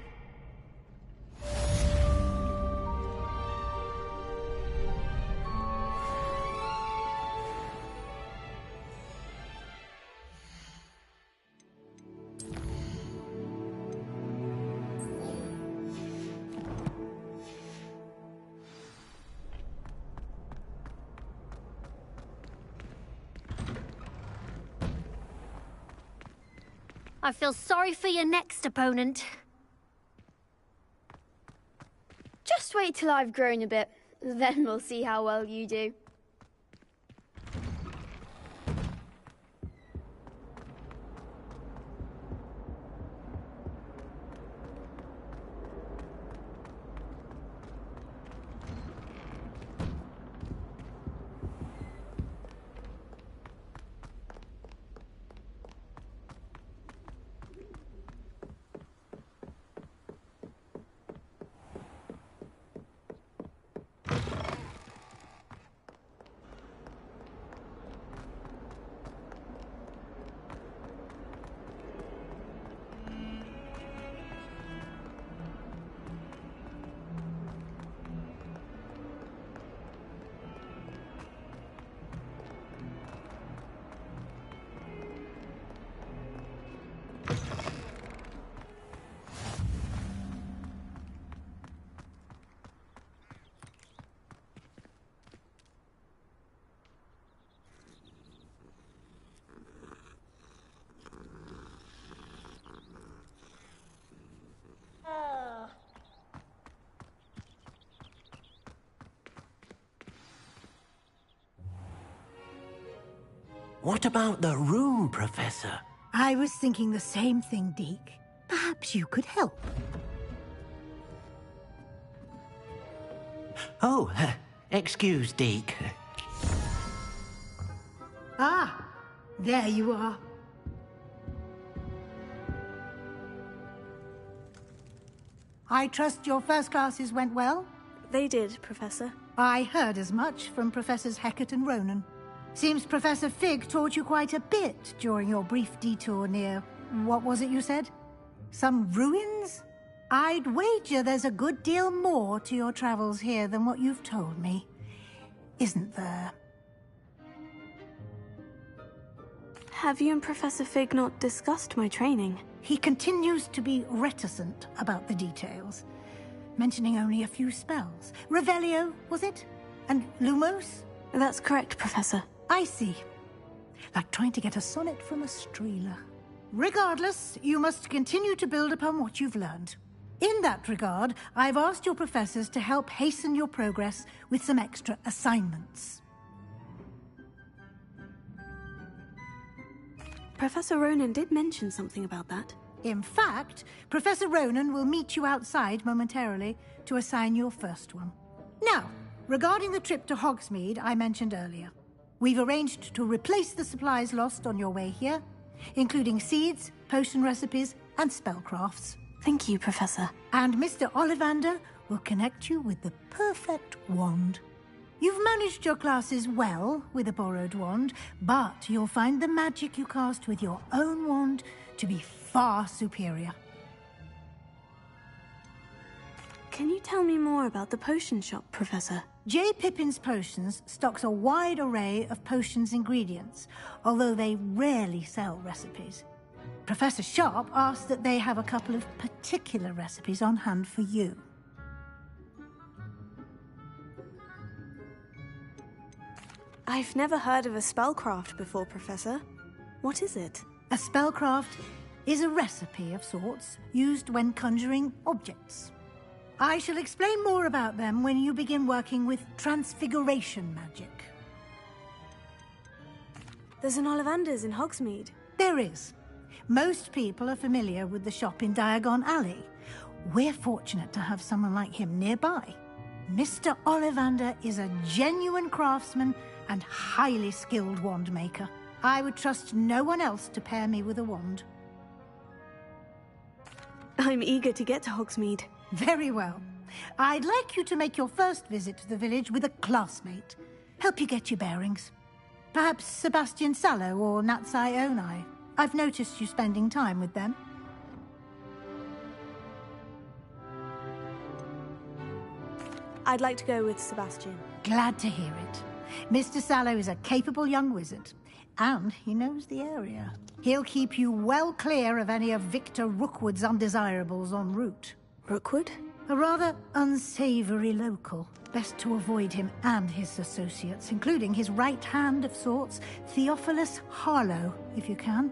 I feel sorry for your next opponent. Just wait till I've grown a bit, then we'll see how well you do. What about the room, Professor? I was thinking the same thing, Deke. Perhaps you could help. Oh, excuse, Deke. Ah, there you are. I trust your first classes went well? They did, Professor. I heard as much from Professors Hecat and Ronan. Seems Professor Fig taught you quite a bit during your brief detour near... what was it you said? Some ruins? I'd wager there's a good deal more to your travels here than what you've told me. Isn't there? Have you and Professor Fig not discussed my training? He continues to be reticent about the details, mentioning only a few spells. Revelio, was it? And Lumos? That's correct, Professor. I see. Like trying to get a sonnet from a streeler. Regardless, you must continue to build upon what you've learned. In that regard, I've asked your professors to help hasten your progress with some extra assignments. Professor Ronan did mention something about that. In fact, Professor Ronan will meet you outside momentarily to assign your first one. Now, regarding the trip to Hogsmeade I mentioned earlier, we've arranged to replace the supplies lost on your way here, including seeds, potion recipes, and spellcrafts. Thank you, Professor. And Mr. Ollivander will connect you with the perfect wand. You've managed your classes well with a borrowed wand, but you'll find the magic you cast with your own wand to be far superior. Can you tell me more about the potion shop, Professor? J. Pippin's Potions stocks a wide array of potions ingredients, although they rarely sell recipes. Professor Sharp asked that they have a couple of particular recipes on hand for you. I've never heard of a spellcraft before, Professor. What is it? A spellcraft is a recipe of sorts used when conjuring objects. I shall explain more about them when you begin working with transfiguration magic. There's an Ollivander's in Hogsmeade. There is. Most people are familiar with the shop in Diagon Alley. We're fortunate to have someone like him nearby. Mr. Ollivander is a genuine craftsman and highly skilled wand maker. I would trust no one else to pair me with a wand. I'm eager to get to Hogsmeade. Very well. I'd like you to make your first visit to the village with a classmate. Help you get your bearings. Perhaps Sebastian Sallow or Natsai Onai. I've noticed you spending time with them. I'd like to go with Sebastian. Glad to hear it. Mr. Sallow is a capable young wizard, and he knows the area. He'll keep you well clear of any of Victor Rookwood's undesirables en route. Rookwood? A rather unsavory local. Best to avoid him and his associates, including his right hand of sorts, Theophilus Harlow, if you can.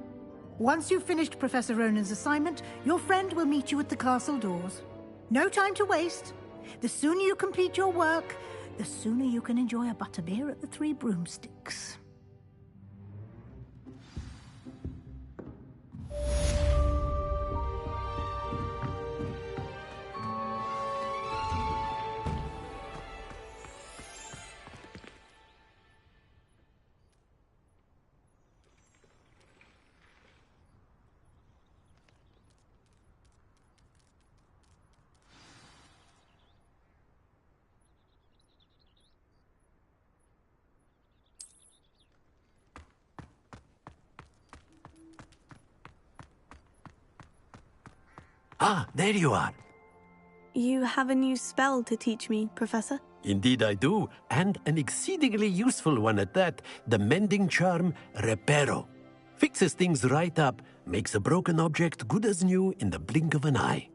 Once you've finished Professor Ronan's assignment, your friend will meet you at the castle doors. No time to waste. The sooner you complete your work, the sooner you can enjoy a butterbeer at the Three Broomsticks. Ah, there you are. You have a new spell to teach me, Professor? Indeed I do, and an exceedingly useful one at that. The mending charm, Reparo. Fixes things right up, makes a broken object good as new in the blink of an eye.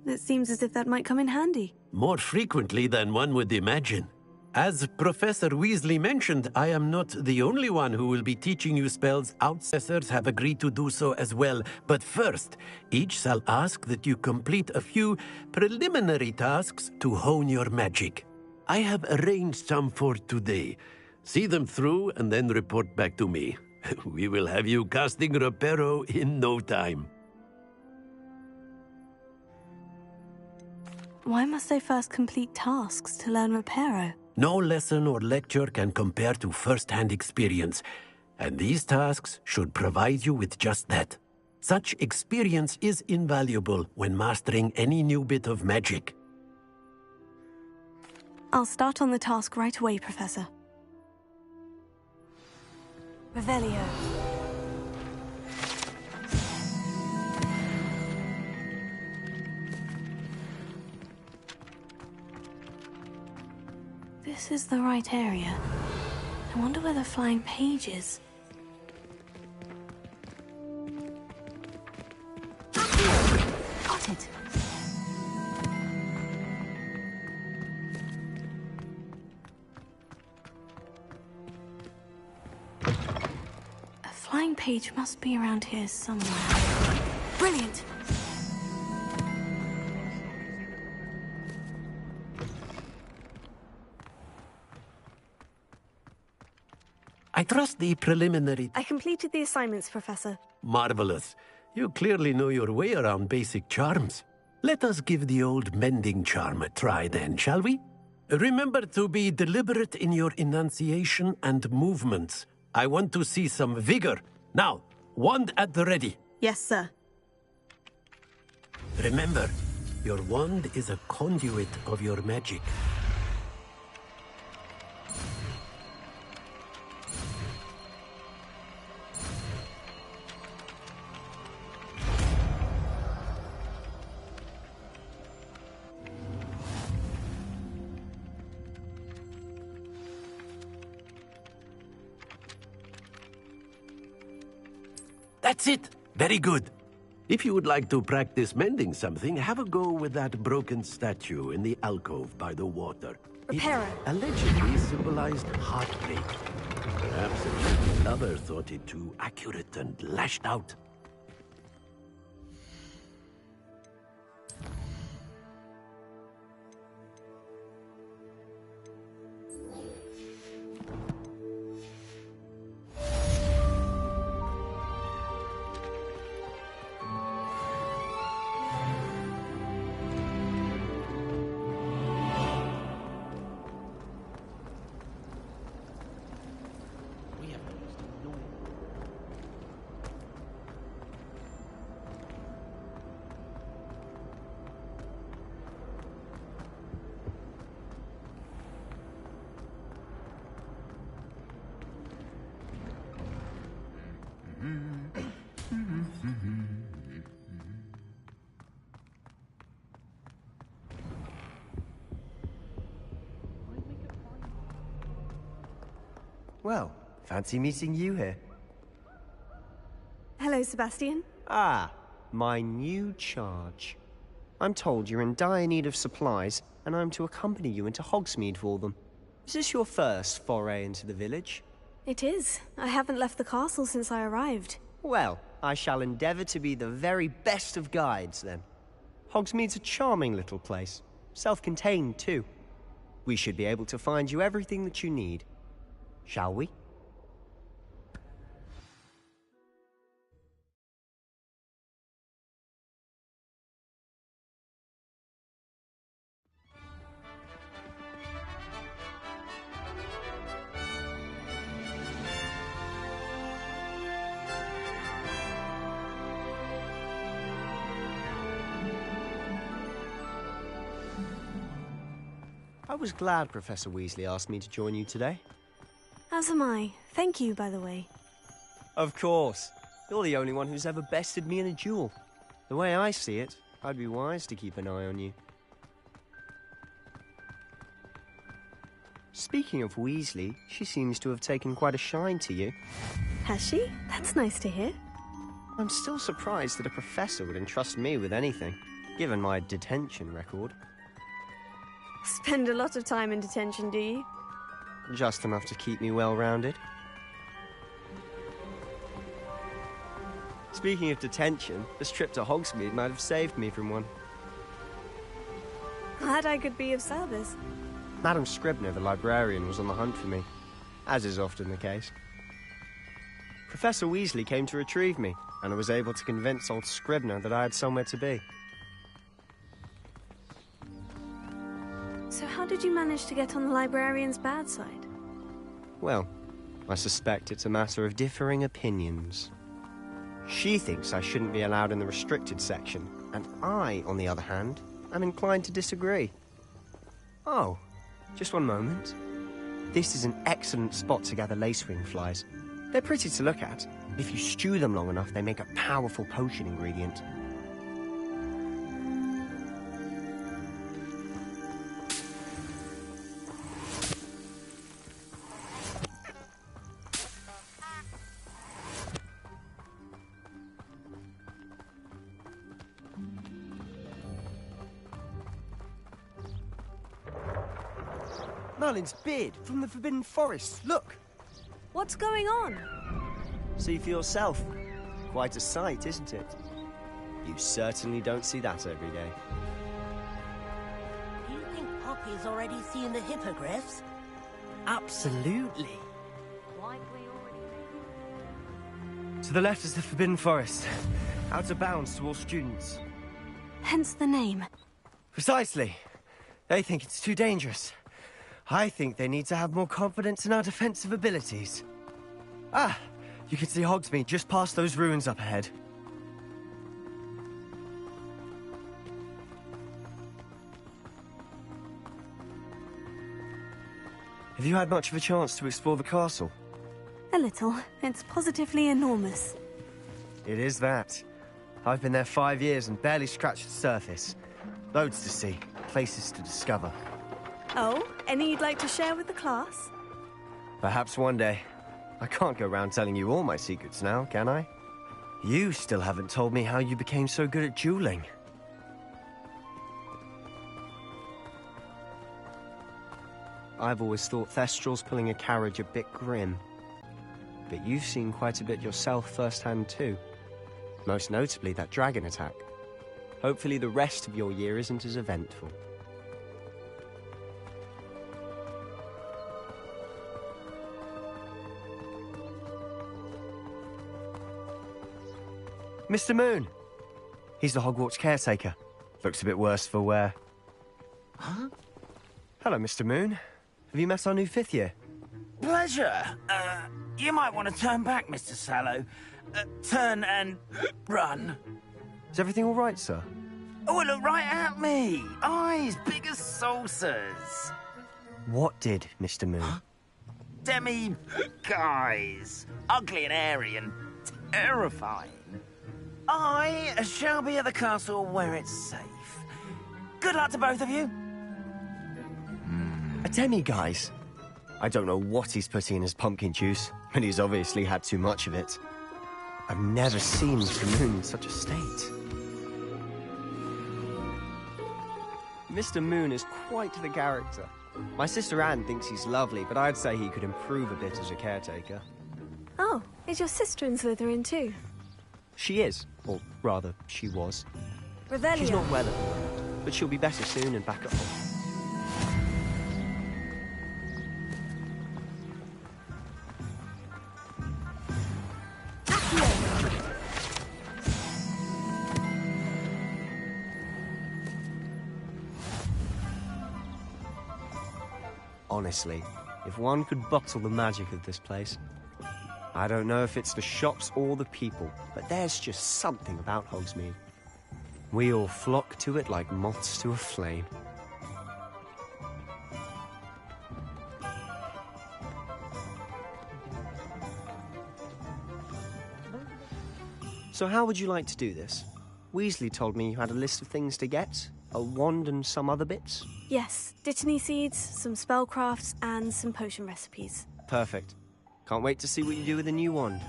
It seems as if that might come in handy. More frequently than one would imagine. As Professor Weasley mentioned, I am not the only one who will be teaching you spells. Outsiders have agreed to do so as well. But first, each shall ask that you complete a few preliminary tasks to hone your magic. I have arranged some for today. See them through and then report back to me. We will have you casting Reparo in no time. Why must I first complete tasks to learn Reparo? No lesson or lecture can compare to first-hand experience, and these tasks should provide you with just that. Such experience is invaluable when mastering any new bit of magic. I'll start on the task right away, Professor. Revelio. This is the right area. I wonder where the flying page is. Got it. A flying page must be around here somewhere. Brilliant! I trust the preliminary... I completed the assignments, Professor. Marvelous. You clearly know your way around basic charms. Let us give the old mending charm a try then, shall we? Remember to be deliberate in your enunciation and movements. I want to see some vigor. Now, wand at the ready. Yes, sir. Remember, your wand is a conduit of your magic. That's it. Very good. If you would like to practice mending something, have a go with that broken statue in the alcove by the water. Reparo. It allegedly symbolized heartbreak. Perhaps a lucky lover thought it too accurate and lashed out. Well, fancy meeting you here. Hello, Sebastian. Ah, my new charge. I'm told you're in dire need of supplies, and I'm to accompany you into Hogsmeade for them. Is this your first foray into the village? It is. I haven't left the castle since I arrived. Well, I shall endeavour to be the very best of guides, then. Hogsmeade's a charming little place. Self-contained, too. We should be able to find you everything that you need. Shall we? I was glad Professor Weasley asked me to join you today. As am I. Thank you, by the way. Of course. You're the only one who's ever bested me in a duel. The way I see it, I'd be wise to keep an eye on you. Speaking of Weasley, she seems to have taken quite a shine to you. Has she? That's nice to hear. I'm still surprised that a professor would entrust me with anything, given my detention record. Spend a lot of time in detention, do you? Just enough to keep me well-rounded. Speaking of detention, this trip to Hogsmeade might have saved me from one. Glad I could be of service. Madam Scribner, the librarian, was on the hunt for me, as is often the case. Professor Weasley came to retrieve me, and I was able to convince old Scribner that I had somewhere to be. So how did you manage to get on the librarian's bad side? Well, I suspect it's a matter of differing opinions. She thinks I shouldn't be allowed in the restricted section, and I, on the other hand, am inclined to disagree. Oh, just one moment. This is an excellent spot to gather lacewing flies. They're pretty to look at. If you stew them long enough, they make a powerful potion ingredient. Merlin's beard from the Forbidden Forest. Look! What's going on? See for yourself. Quite a sight, isn't it? You certainly don't see that every day. Do you think Poppy's already seen the hippogriffs? Absolutely. To the left is the Forbidden Forest. Out of bounds to all students. Hence the name. Precisely. They think it's too dangerous. I think they need to have more confidence in our defensive abilities. Ah, you can see Hogsmeade just past those ruins up ahead. Have you had much of a chance to explore the castle? A little. It's positively enormous. It is that. I've been there 5 years and barely scratched the surface. Loads to see, places to discover. Oh, any you'd like to share with the class? Perhaps one day. I can't go around telling you all my secrets now, can I? You still haven't told me how you became so good at dueling. I've always thought Thestral's pulling a carriage a bit grim. But you've seen quite a bit yourself firsthand too. Most notably that dragon attack. Hopefully the rest of your year isn't as eventful. Mr. Moon! He's the Hogwarts caretaker. Looks a bit worse for wear. Huh? Hello, Mr. Moon. Have you met our new 5th year? Pleasure. You might want to turn back, Mr. Sallow. Turn and run. Is everything all right, sir? Oh, look right at me. Eyes big as saucers. What did, Mr. Moon? Demi-guys. Ugly and airy and terrifying. I shall be at the castle where it's safe. Good luck to both of you. A demi-guise? I don't know what he's putting in his pumpkin juice, but he's obviously had too much of it. I've never seen Mr. Moon in such a state. Mr. Moon is quite the character. My sister Anne thinks he's lovely, but I'd say he could improve a bit as a caretaker. Oh, is your sister in Slytherin too? She is, or rather, she was. Revelio. She's not well at the moment, but she'll be better soon and back at home. Honestly, if one could bottle the magic of this place. I don't know if it's the shops or the people, but there's just something about Hogsmeade. We all flock to it like moths to a flame. So how would you like to do this? Weasley told me you had a list of things to get, a wand and some other bits. Yes, Dittany seeds, some spellcrafts, and some potion recipes. Perfect. Can't wait to see what you do with the new wand.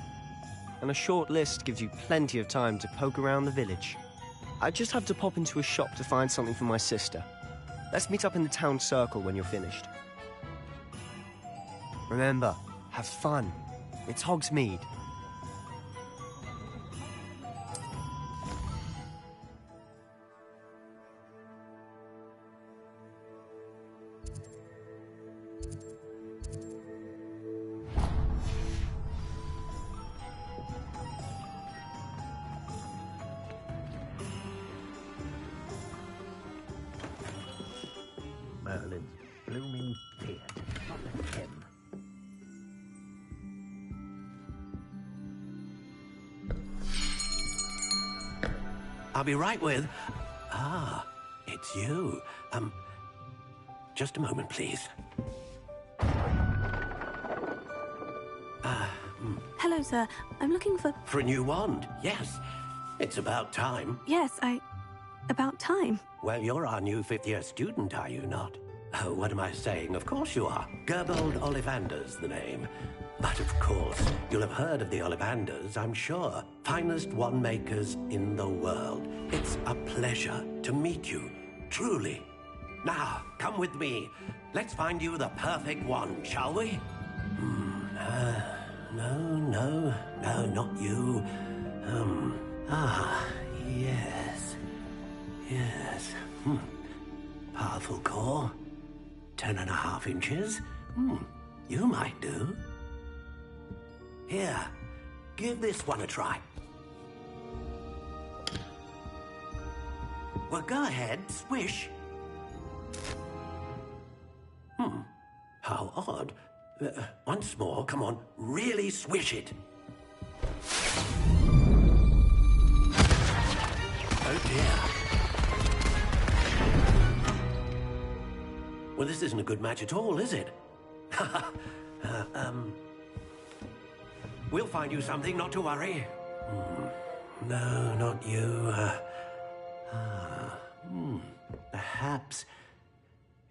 And a short list gives you plenty of time to poke around the village. I just have to pop into a shop to find something for my sister. Let's meet up in the town circle when you're finished. Remember, have fun. It's Hogsmeade. Merlin's blooming beard, not a him. I'll be right with... Ah, it's you. Just a moment, please. Hello, sir. I'm looking for... For a new wand, yes. It's about time. Yes, about time. Well, you're our new fifth-year student, are you not? Oh, what am I saying? Of course you are. Gerbold Ollivander's the name. But of course, you'll have heard of the Ollivanders, I'm sure. Finest wand makers in the world. It's a pleasure to meet you, truly. Now, come with me. Let's find you the perfect wand, shall we? No, not you. Yes. Powerful core. 10.5 inches. You might do. Here, give this one a try. Well, go ahead, swish. How odd. Once more, come on, really swish it. Oh dear. Well, this isn't a good match at all, is it? We'll find you something, not to worry. No, not you. Perhaps...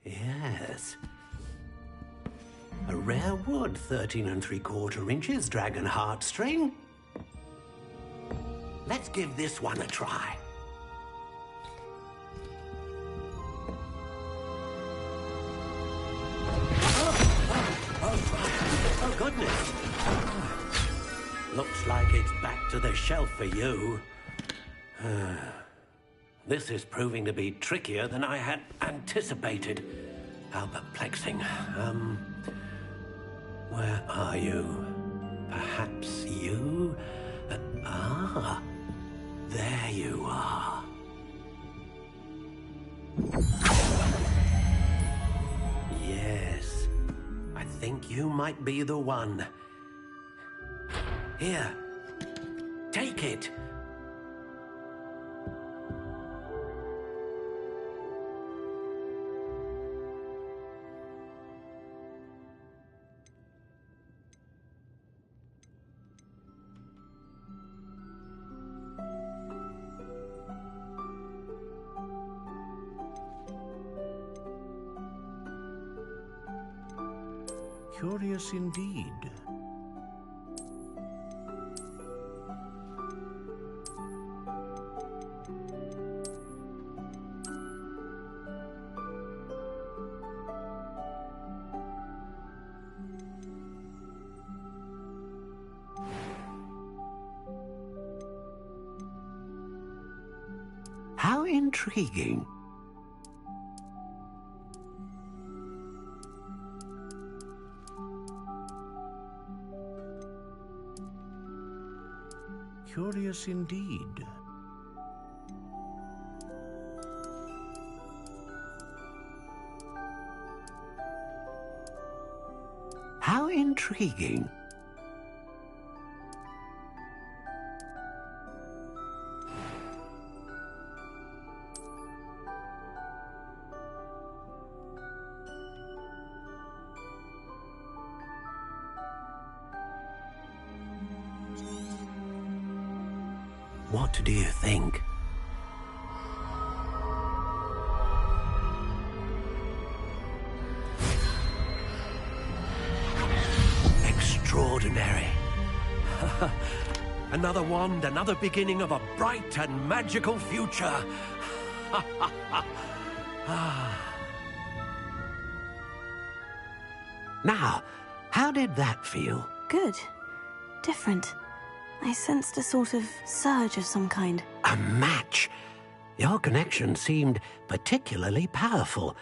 Yes. A rare wood, 13 3/4 inches, dragon heartstring. Let's give this one a try. Oh, goodness. Looks like it's back to the shelf for you. This is proving to be trickier than I had anticipated. How perplexing. Where are you? Perhaps you? There you are. Yes, I think you might be the one. Here, take it. Curious indeed. How intriguing. Curious indeed. How intriguing. What do you think? Extraordinary. Another wand, another beginning of a bright and magical future. Now, how did that feel? Good. Different. I sensed a sort of surge of some kind. A match? Your connection seemed particularly powerful.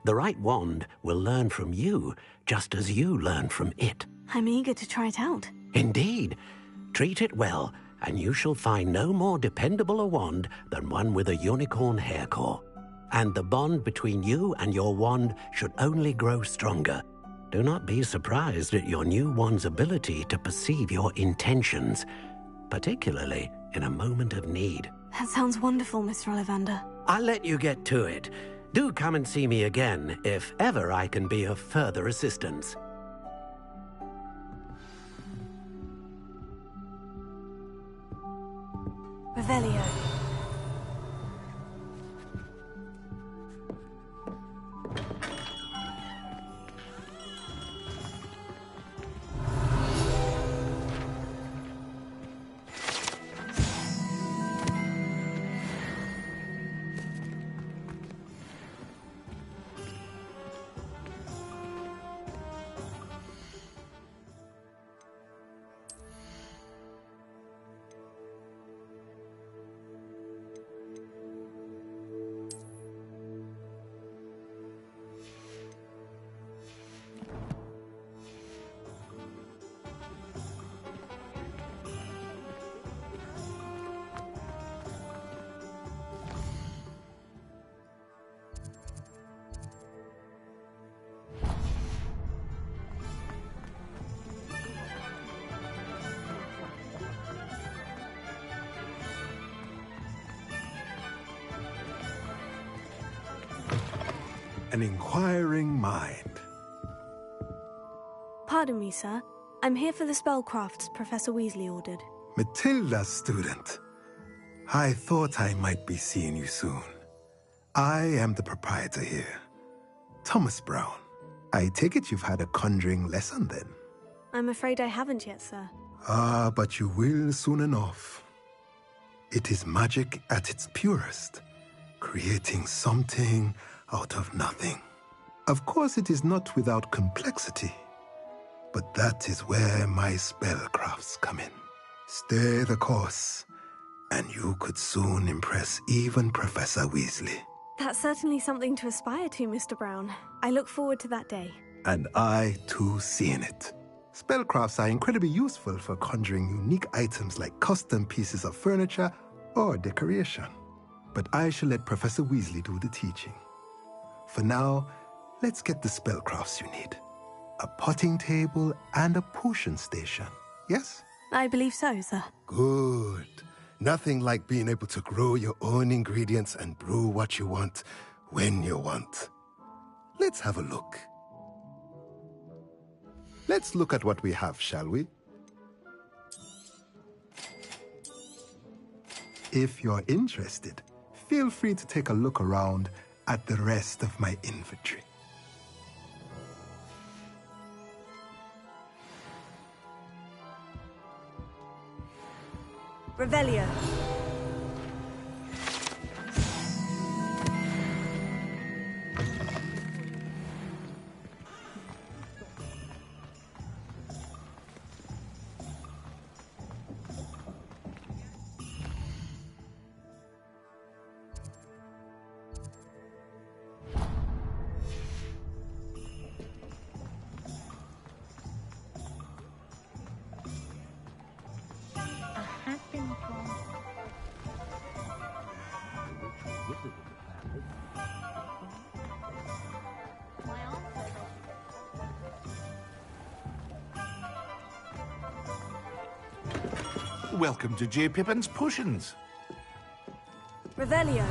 The right wand will learn from you, just as you learn from it. I'm eager to try it out. Indeed. Treat it well, and you shall find no more dependable a wand than one with a unicorn hair core. And the bond between you and your wand should only grow stronger. Do not be surprised at your new wand's ability to perceive your intentions, particularly in a moment of need. That sounds wonderful, Mr. Ollivander. I'll let you get to it. Do come and see me again if ever I can be of further assistance. Revelio. An inquiring mind. Pardon me, sir. I'm here for the spellcrafts Professor Weasley ordered. Matilda's student. I thought I might be seeing you soon. I am the proprietor here, Thomas Brown. I take it you've had a conjuring lesson then? I'm afraid I haven't yet, sir. Ah, but you will soon enough. It is magic at its purest, creating something out of nothing. Of course, it is not without complexity, but that is where my spellcrafts come in. Stay the course, and you could soon impress even Professor Weasley. That's certainly something to aspire to, Mr. Brown. I look forward to that day. And I, too, seeing it. Spellcrafts are incredibly useful for conjuring unique items like custom pieces of furniture or decoration. But I shall let Professor Weasley do the teaching. For now, let's get the spellcrafts you need. A potting table and a potion station, yes? I believe so, sir. Good. Nothing like being able to grow your own ingredients and brew what you want when you want. Let's have a look. Let's look at what we have, shall we? If you're interested, feel free to take a look around at the rest of my inventory. Revelio. Welcome to J. Pippin's Potions. Revelio.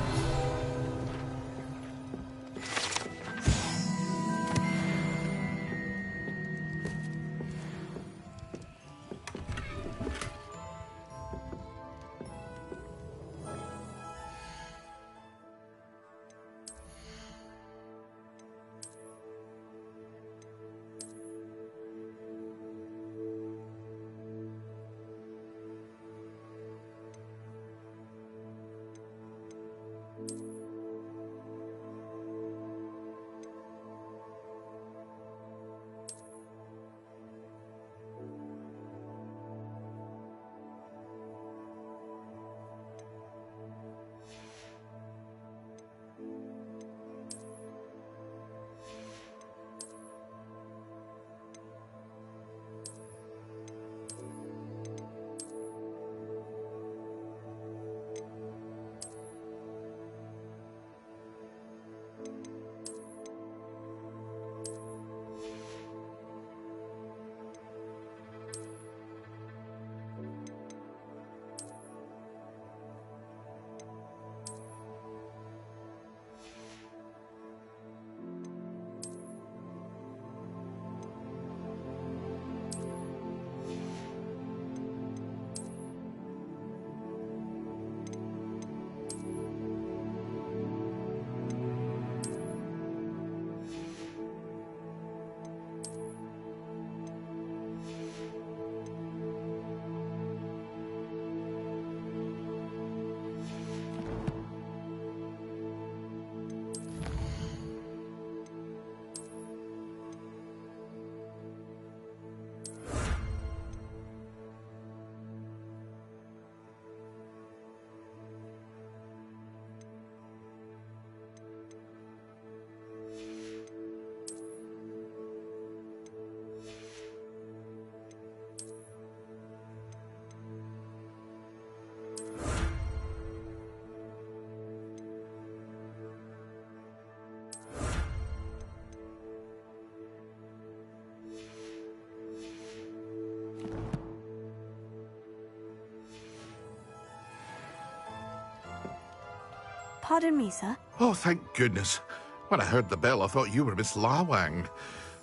Pardon me, sir. Oh, thank goodness. When I heard the bell, I thought you were Miss Lawang.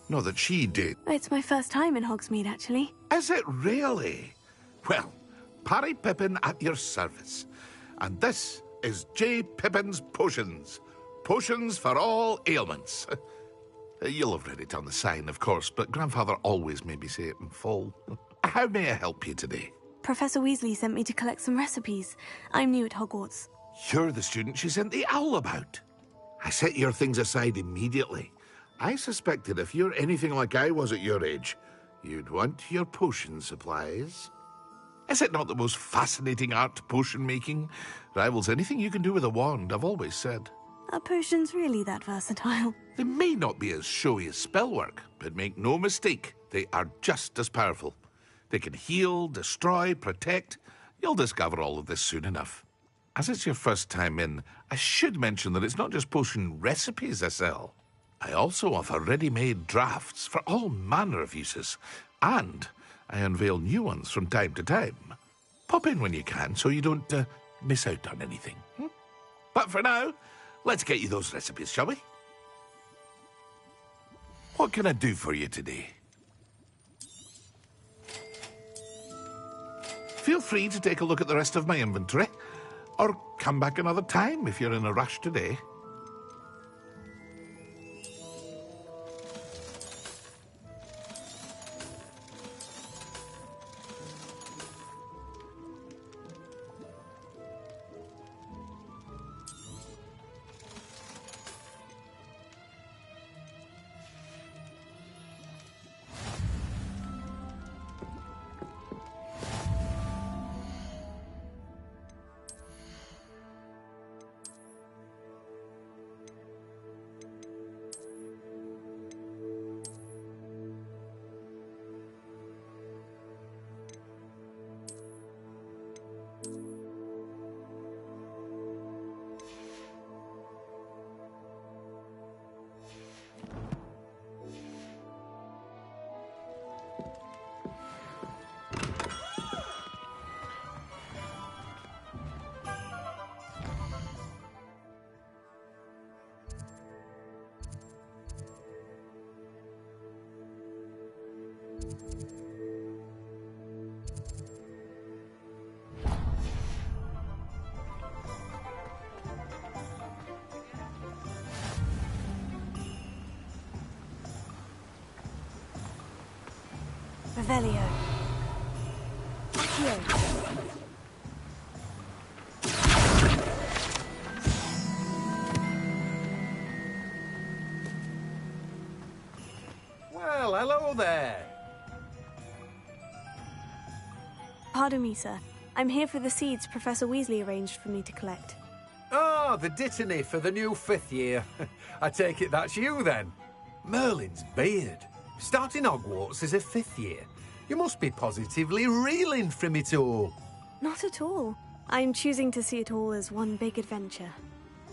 Not that she did. It's my first time in Hogsmeade, actually. Is it really? Well, Parry Pippin at your service. And this is J. Pippin's Potions. Potions for all ailments. You'll have read it on the sign, of course, but Grandfather always made me say it in full. How may I help you today? Professor Weasley sent me to collect some recipes. I'm new at Hogwarts. You're the student she sent the owl about. I set your things aside immediately. I suspected if you're anything like I was at your age, you'd want your potion supplies. Is it not the most fascinating art, potion making? Rivals anything you can do with a wand, I've always said. Are potions really that versatile? They may not be as showy as spellwork, but make no mistake, they are just as powerful. They can heal, destroy, protect. You'll discover all of this soon enough. As it's your first time in, I should mention that it's not just potion recipes I sell. I also offer ready-made drafts for all manner of uses, and I unveil new ones from time to time. Pop in when you can so you don't miss out on anything. But for now, let's get you those recipes, shall we? What can I do for you today? Feel free to take a look at the rest of my inventory, or come back another time if you're in a rush today. Revelio. Accio. Well, hello there. Pardon me, sir. I'm here for the seeds Professor Weasley arranged for me to collect. Oh, the dittany for the new 5th year. I take it that's you, then. Merlin's beard. Starting Hogwarts as a 5th year. You must be positively reeling from it all. Not at all. I'm choosing to see it all as one big adventure.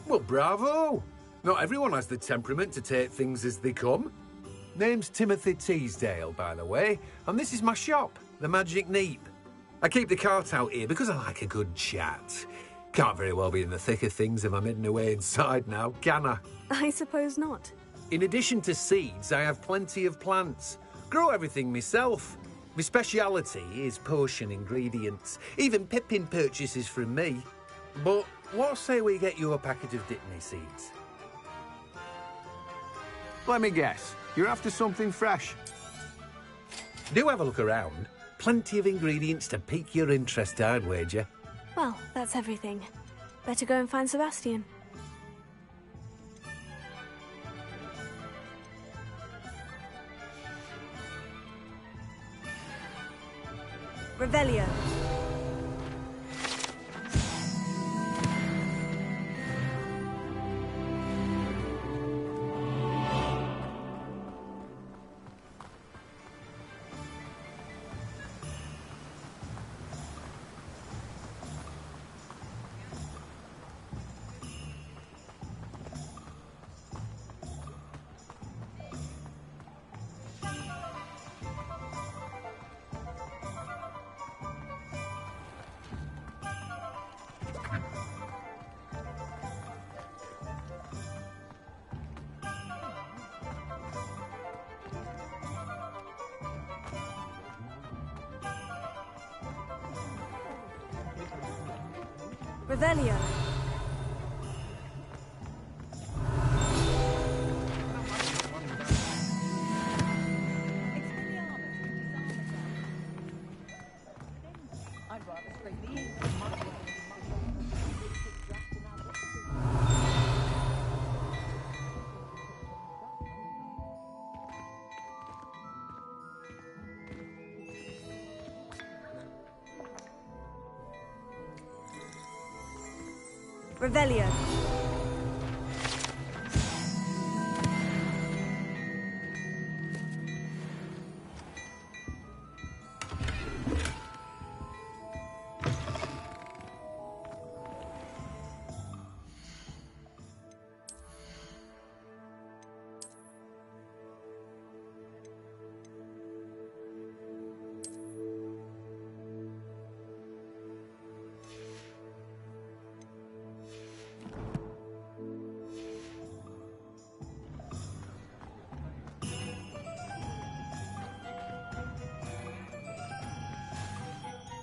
Well, bravo. Not everyone has the temperament to take things as they come. Name's Timothy Teasdale, by the way, and this is my shop, the Magic Neep. I keep the cart out here because I like a good chat. Can't very well be in the thick of things if I'm hidden away inside now, can I? I suppose not. In addition to seeds, I have plenty of plants. Grow everything myself. My speciality is potion ingredients. Even Pippin purchases from me. But what say we get you a packet of Dittany seeds? Let me guess. You're after something fresh. Do have a look around. Plenty of ingredients to pique your interest, I'd wager. Well, that's everything. Better go and find Sebastian. Revelio. Revelio. Revelio.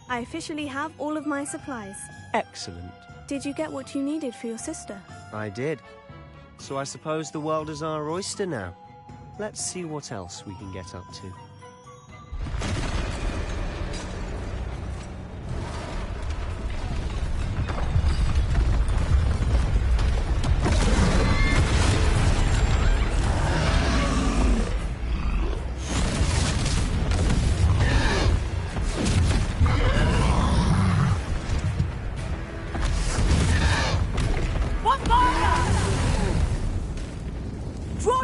I officially have all of my supplies. Excellent. Did you get what you needed for your sister? I did. So I suppose the world is our oyster now. Let's see what else we can get up to.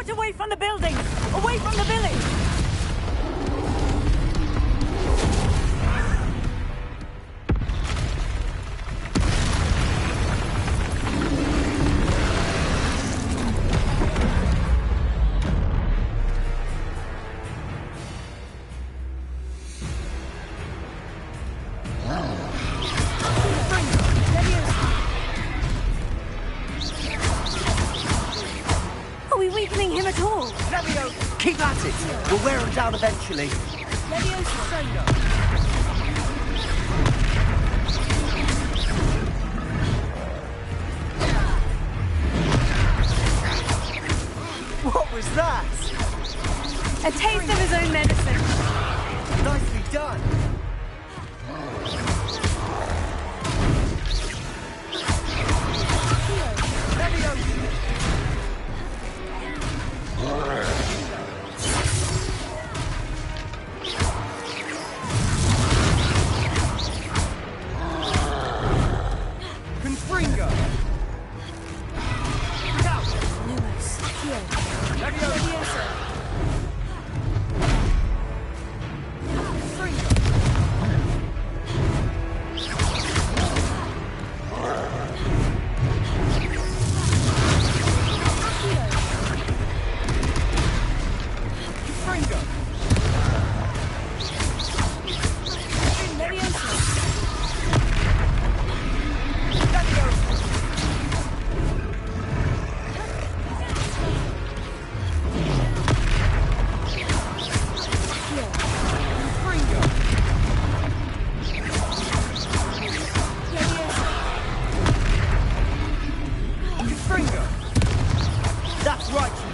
Away from the building! Away from the village! Are we weakening him at all? Levio, keep at it. We'll wear him down eventually. What was that? A taste of his own medicine. Nice done!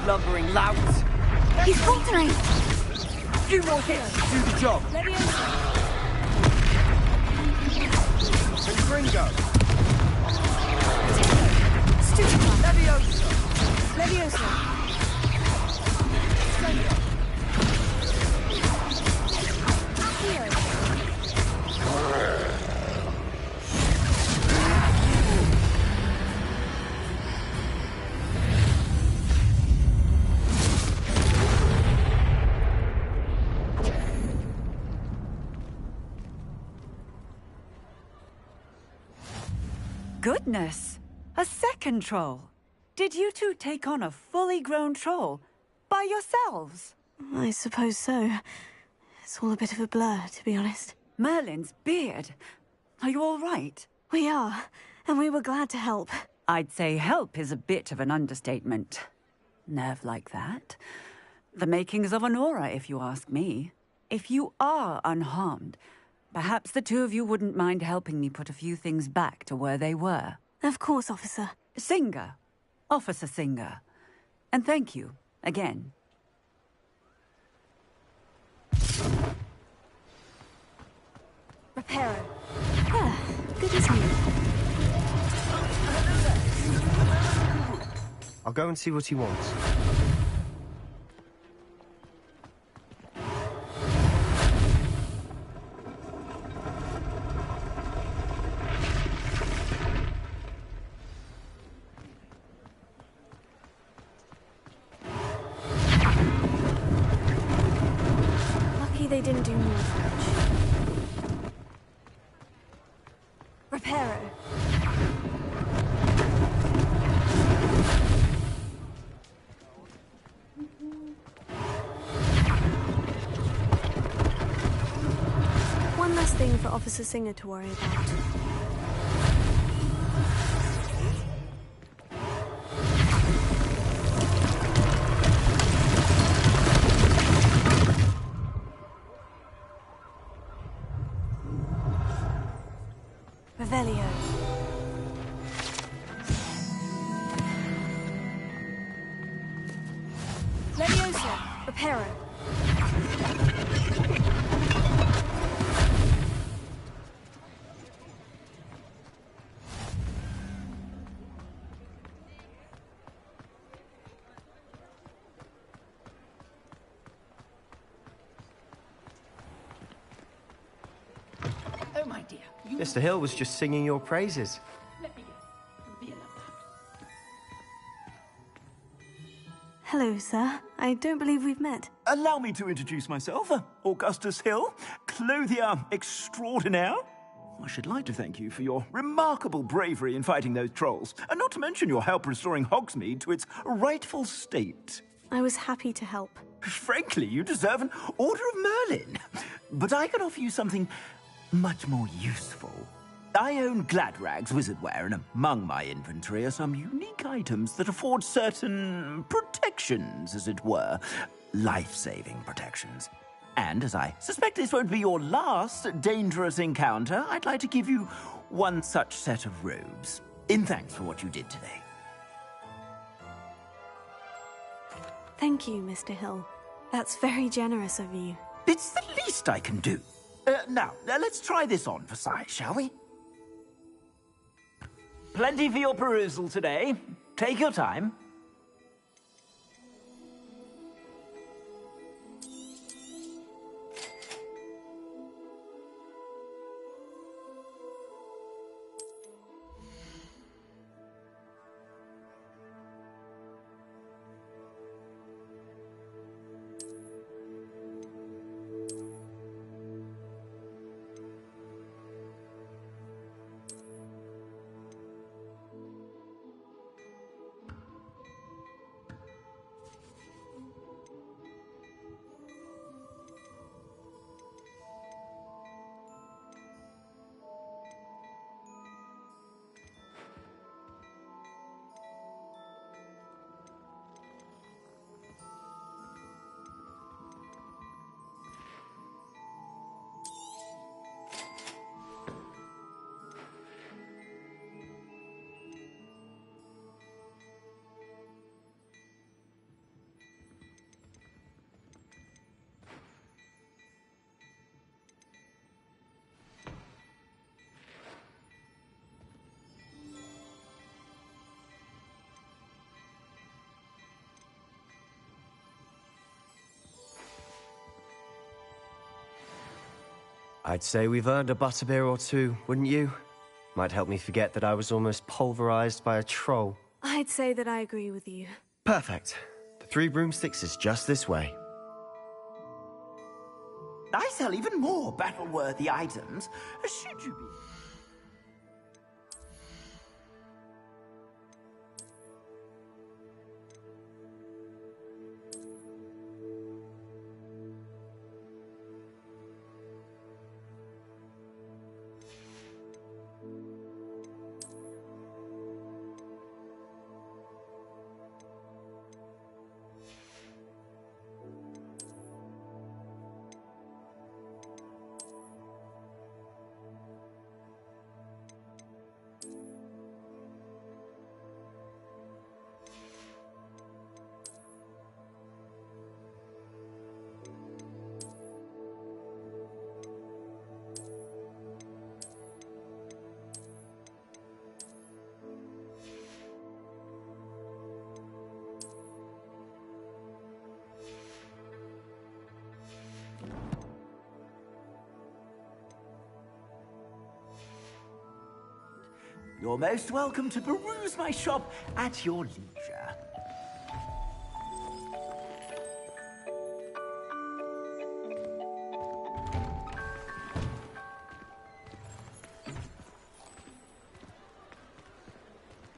Lumbering louts. He's faltering. Few more hits to do the job. Confringo. Leviosa. Leviosa. Goodness! A second troll! Did you two take on a fully grown troll? By yourselves? I suppose so. It's all a bit of a blur, to be honest. Merlin's beard. Are you all right? We are, and we were glad to help. I'd say help is a bit of an understatement. Nerve like that. The makings of an aura, if you ask me. If you are unharmed, perhaps the two of you wouldn't mind helping me put a few things back to where they were. Of course, officer. Singer. Officer Singer. And thank you, again. Reparo. Ah, good as new. I'll go and see what he wants. They didn't do more damage. Reparo. One less thing for Officer Singer to worry about. Revelio. Leviosa. Reparo. Oh, my dear. Mr. Hill was just singing your praises. Let me guess. Hello, sir. I don't believe we've met. Allow me to introduce myself. Augustus Hill, clothier extraordinaire. I should like to thank you for your remarkable bravery in fighting those trolls, and not to mention your help restoring Hogsmeade to its rightful state. I was happy to help. Frankly, you deserve an Order of Merlin. But I can offer you something much more useful. I own Gladrag's wizardware, and among my inventory are some unique items that afford certain protections, as it were. Life-saving protections. And as I suspect this won't be your last dangerous encounter, I'd like to give you one such set of robes, in thanks for what you did today. Thank you, Mr. Hill. That's very generous of you. It's the least I can do. Now, let's try this on for size, shall we? Plenty for your perusal today. Take your time. I'd say we've earned a butterbeer or two, wouldn't you? Might help me forget that I was almost pulverized by a troll. I'd say that I agree with you. Perfect. The 3 broomsticks is just this way. I sell even more battle-worthy items. Should you be... You're most welcome to peruse my shop at your leisure.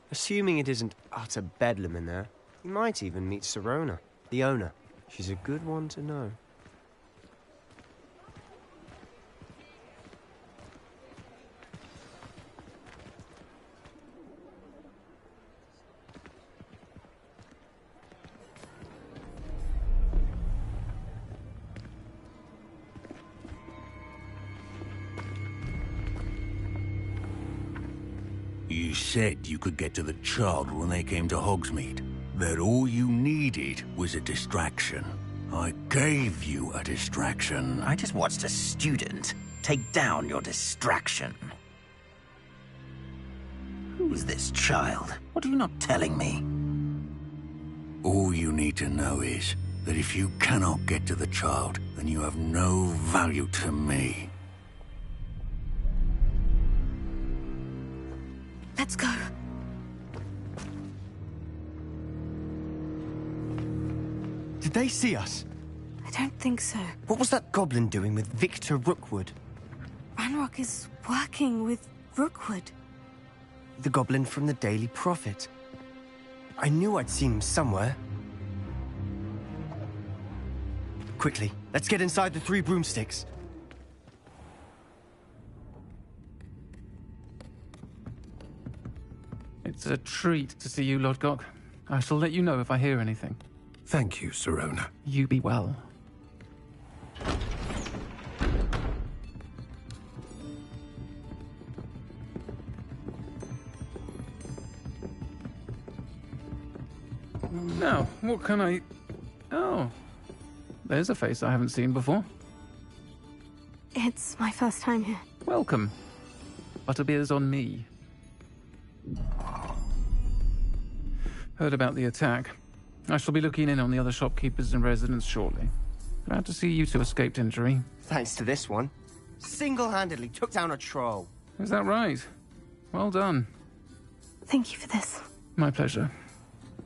Assuming it isn't utter bedlam in there, you might even meet Sirona, the owner. She's a good one to know. You said you could get to the child when they came to Hogsmeade. That all you needed was a distraction. I gave you a distraction. I just watched a student take down your distraction. Who's this child? What are you not telling me? All you need to know is that if you cannot get to the child, then you have no value to me. Let's go. Did they see us? I don't think so. What was that goblin doing with Victor Rookwood? Ranrock is working with Rookwood. The goblin from the Daily Prophet. I knew I'd seen him somewhere. Quickly, let's get inside the 3 broomsticks. It's a treat to see you, Lodgok. I shall let you know if I hear anything. Thank you, Sirona. You be well. Now, what can I... Oh, there's a face I haven't seen before. It's my first time here. Welcome. Butterbeer's on me. Heard about the attack. I shall be looking in on the other shopkeepers and residents shortly. Glad to see you two escaped injury. Thanks to this one. Single-handedly took down a troll. Is that right? Well done. Thank you for this. My pleasure.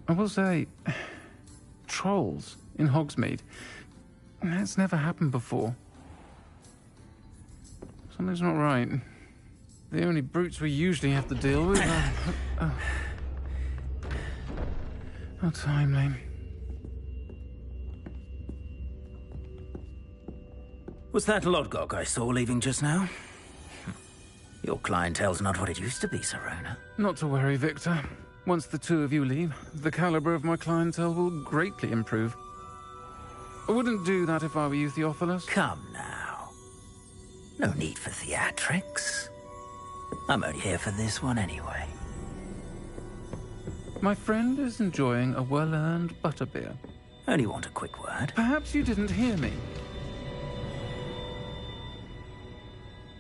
I will say, trolls in Hogsmeade. That's never happened before. Something's not right. The only brutes we usually have to deal with are... How timely. Was that Lodgok I saw leaving just now? Your clientele's not what it used to be, Sirona. Not to worry, Victor. Once the two of you leave, the caliber of my clientele will greatly improve. I wouldn't do that if I were you, Theophilus. Come now. No need for theatrics. I'm only here for this one anyway. My friend is enjoying a well-earned butterbeer. Only want a quick word. Perhaps you didn't hear me.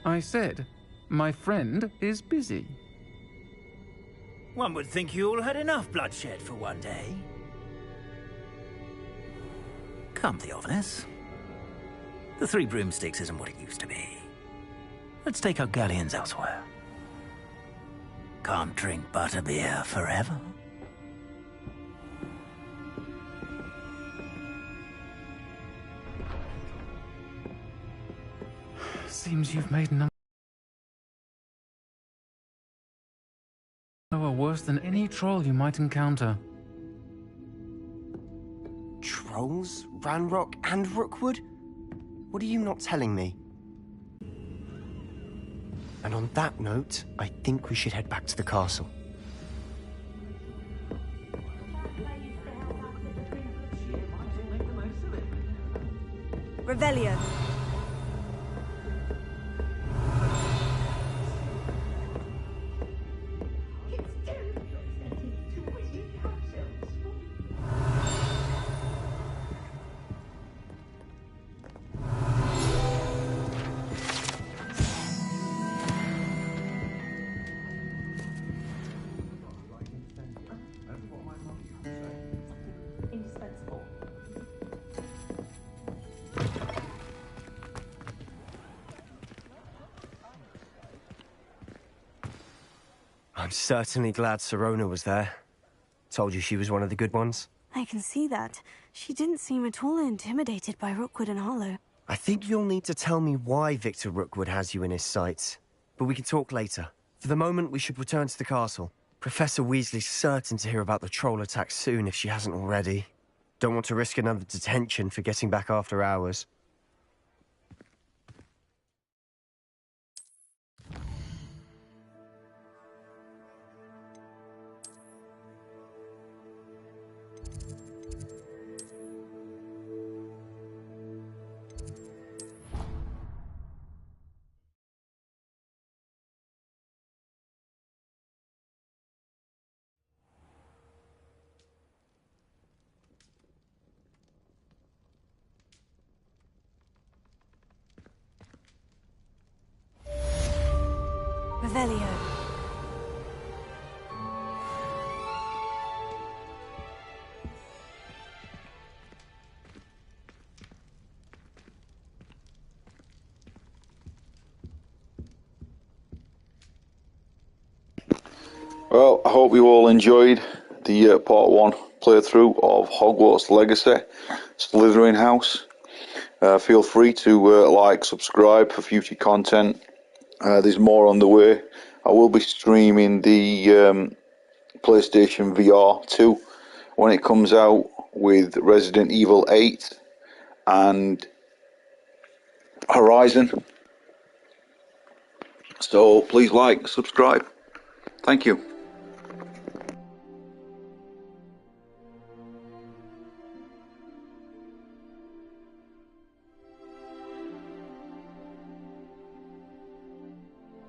I said, my friend is busy. One would think you all had enough bloodshed for one day. Come, Theophilus. The Three Broomsticks isn't what it used to be. Let's take our galleons elsewhere. Can't drink butterbeer forever. Seems you've made number worse than any troll you might encounter. Trolls? Ranrock and Rookwood? What are you not telling me? And on that note, I think we should head back to the castle. Revelio. I'm certainly glad Sirona was there. Told you she was one of the good ones. I can see that. She didn't seem at all intimidated by Rookwood and Harlow. I think you'll need to tell me why Victor Rookwood has you in his sights. But we can talk later. For the moment, we should return to the castle. Professor Weasley's certain to hear about the troll attack soon if she hasn't already. Don't want to risk another detention for getting back after hours. Revelio. Well, I hope you all enjoyed the part 1 playthrough of Hogwarts Legacy, Slytherin House. Feel free to like, subscribe for future content. There's more on the way. I will be streaming the PlayStation VR 2 when it comes out with Resident Evil 8 and Horizon. So please like, subscribe. Thank you.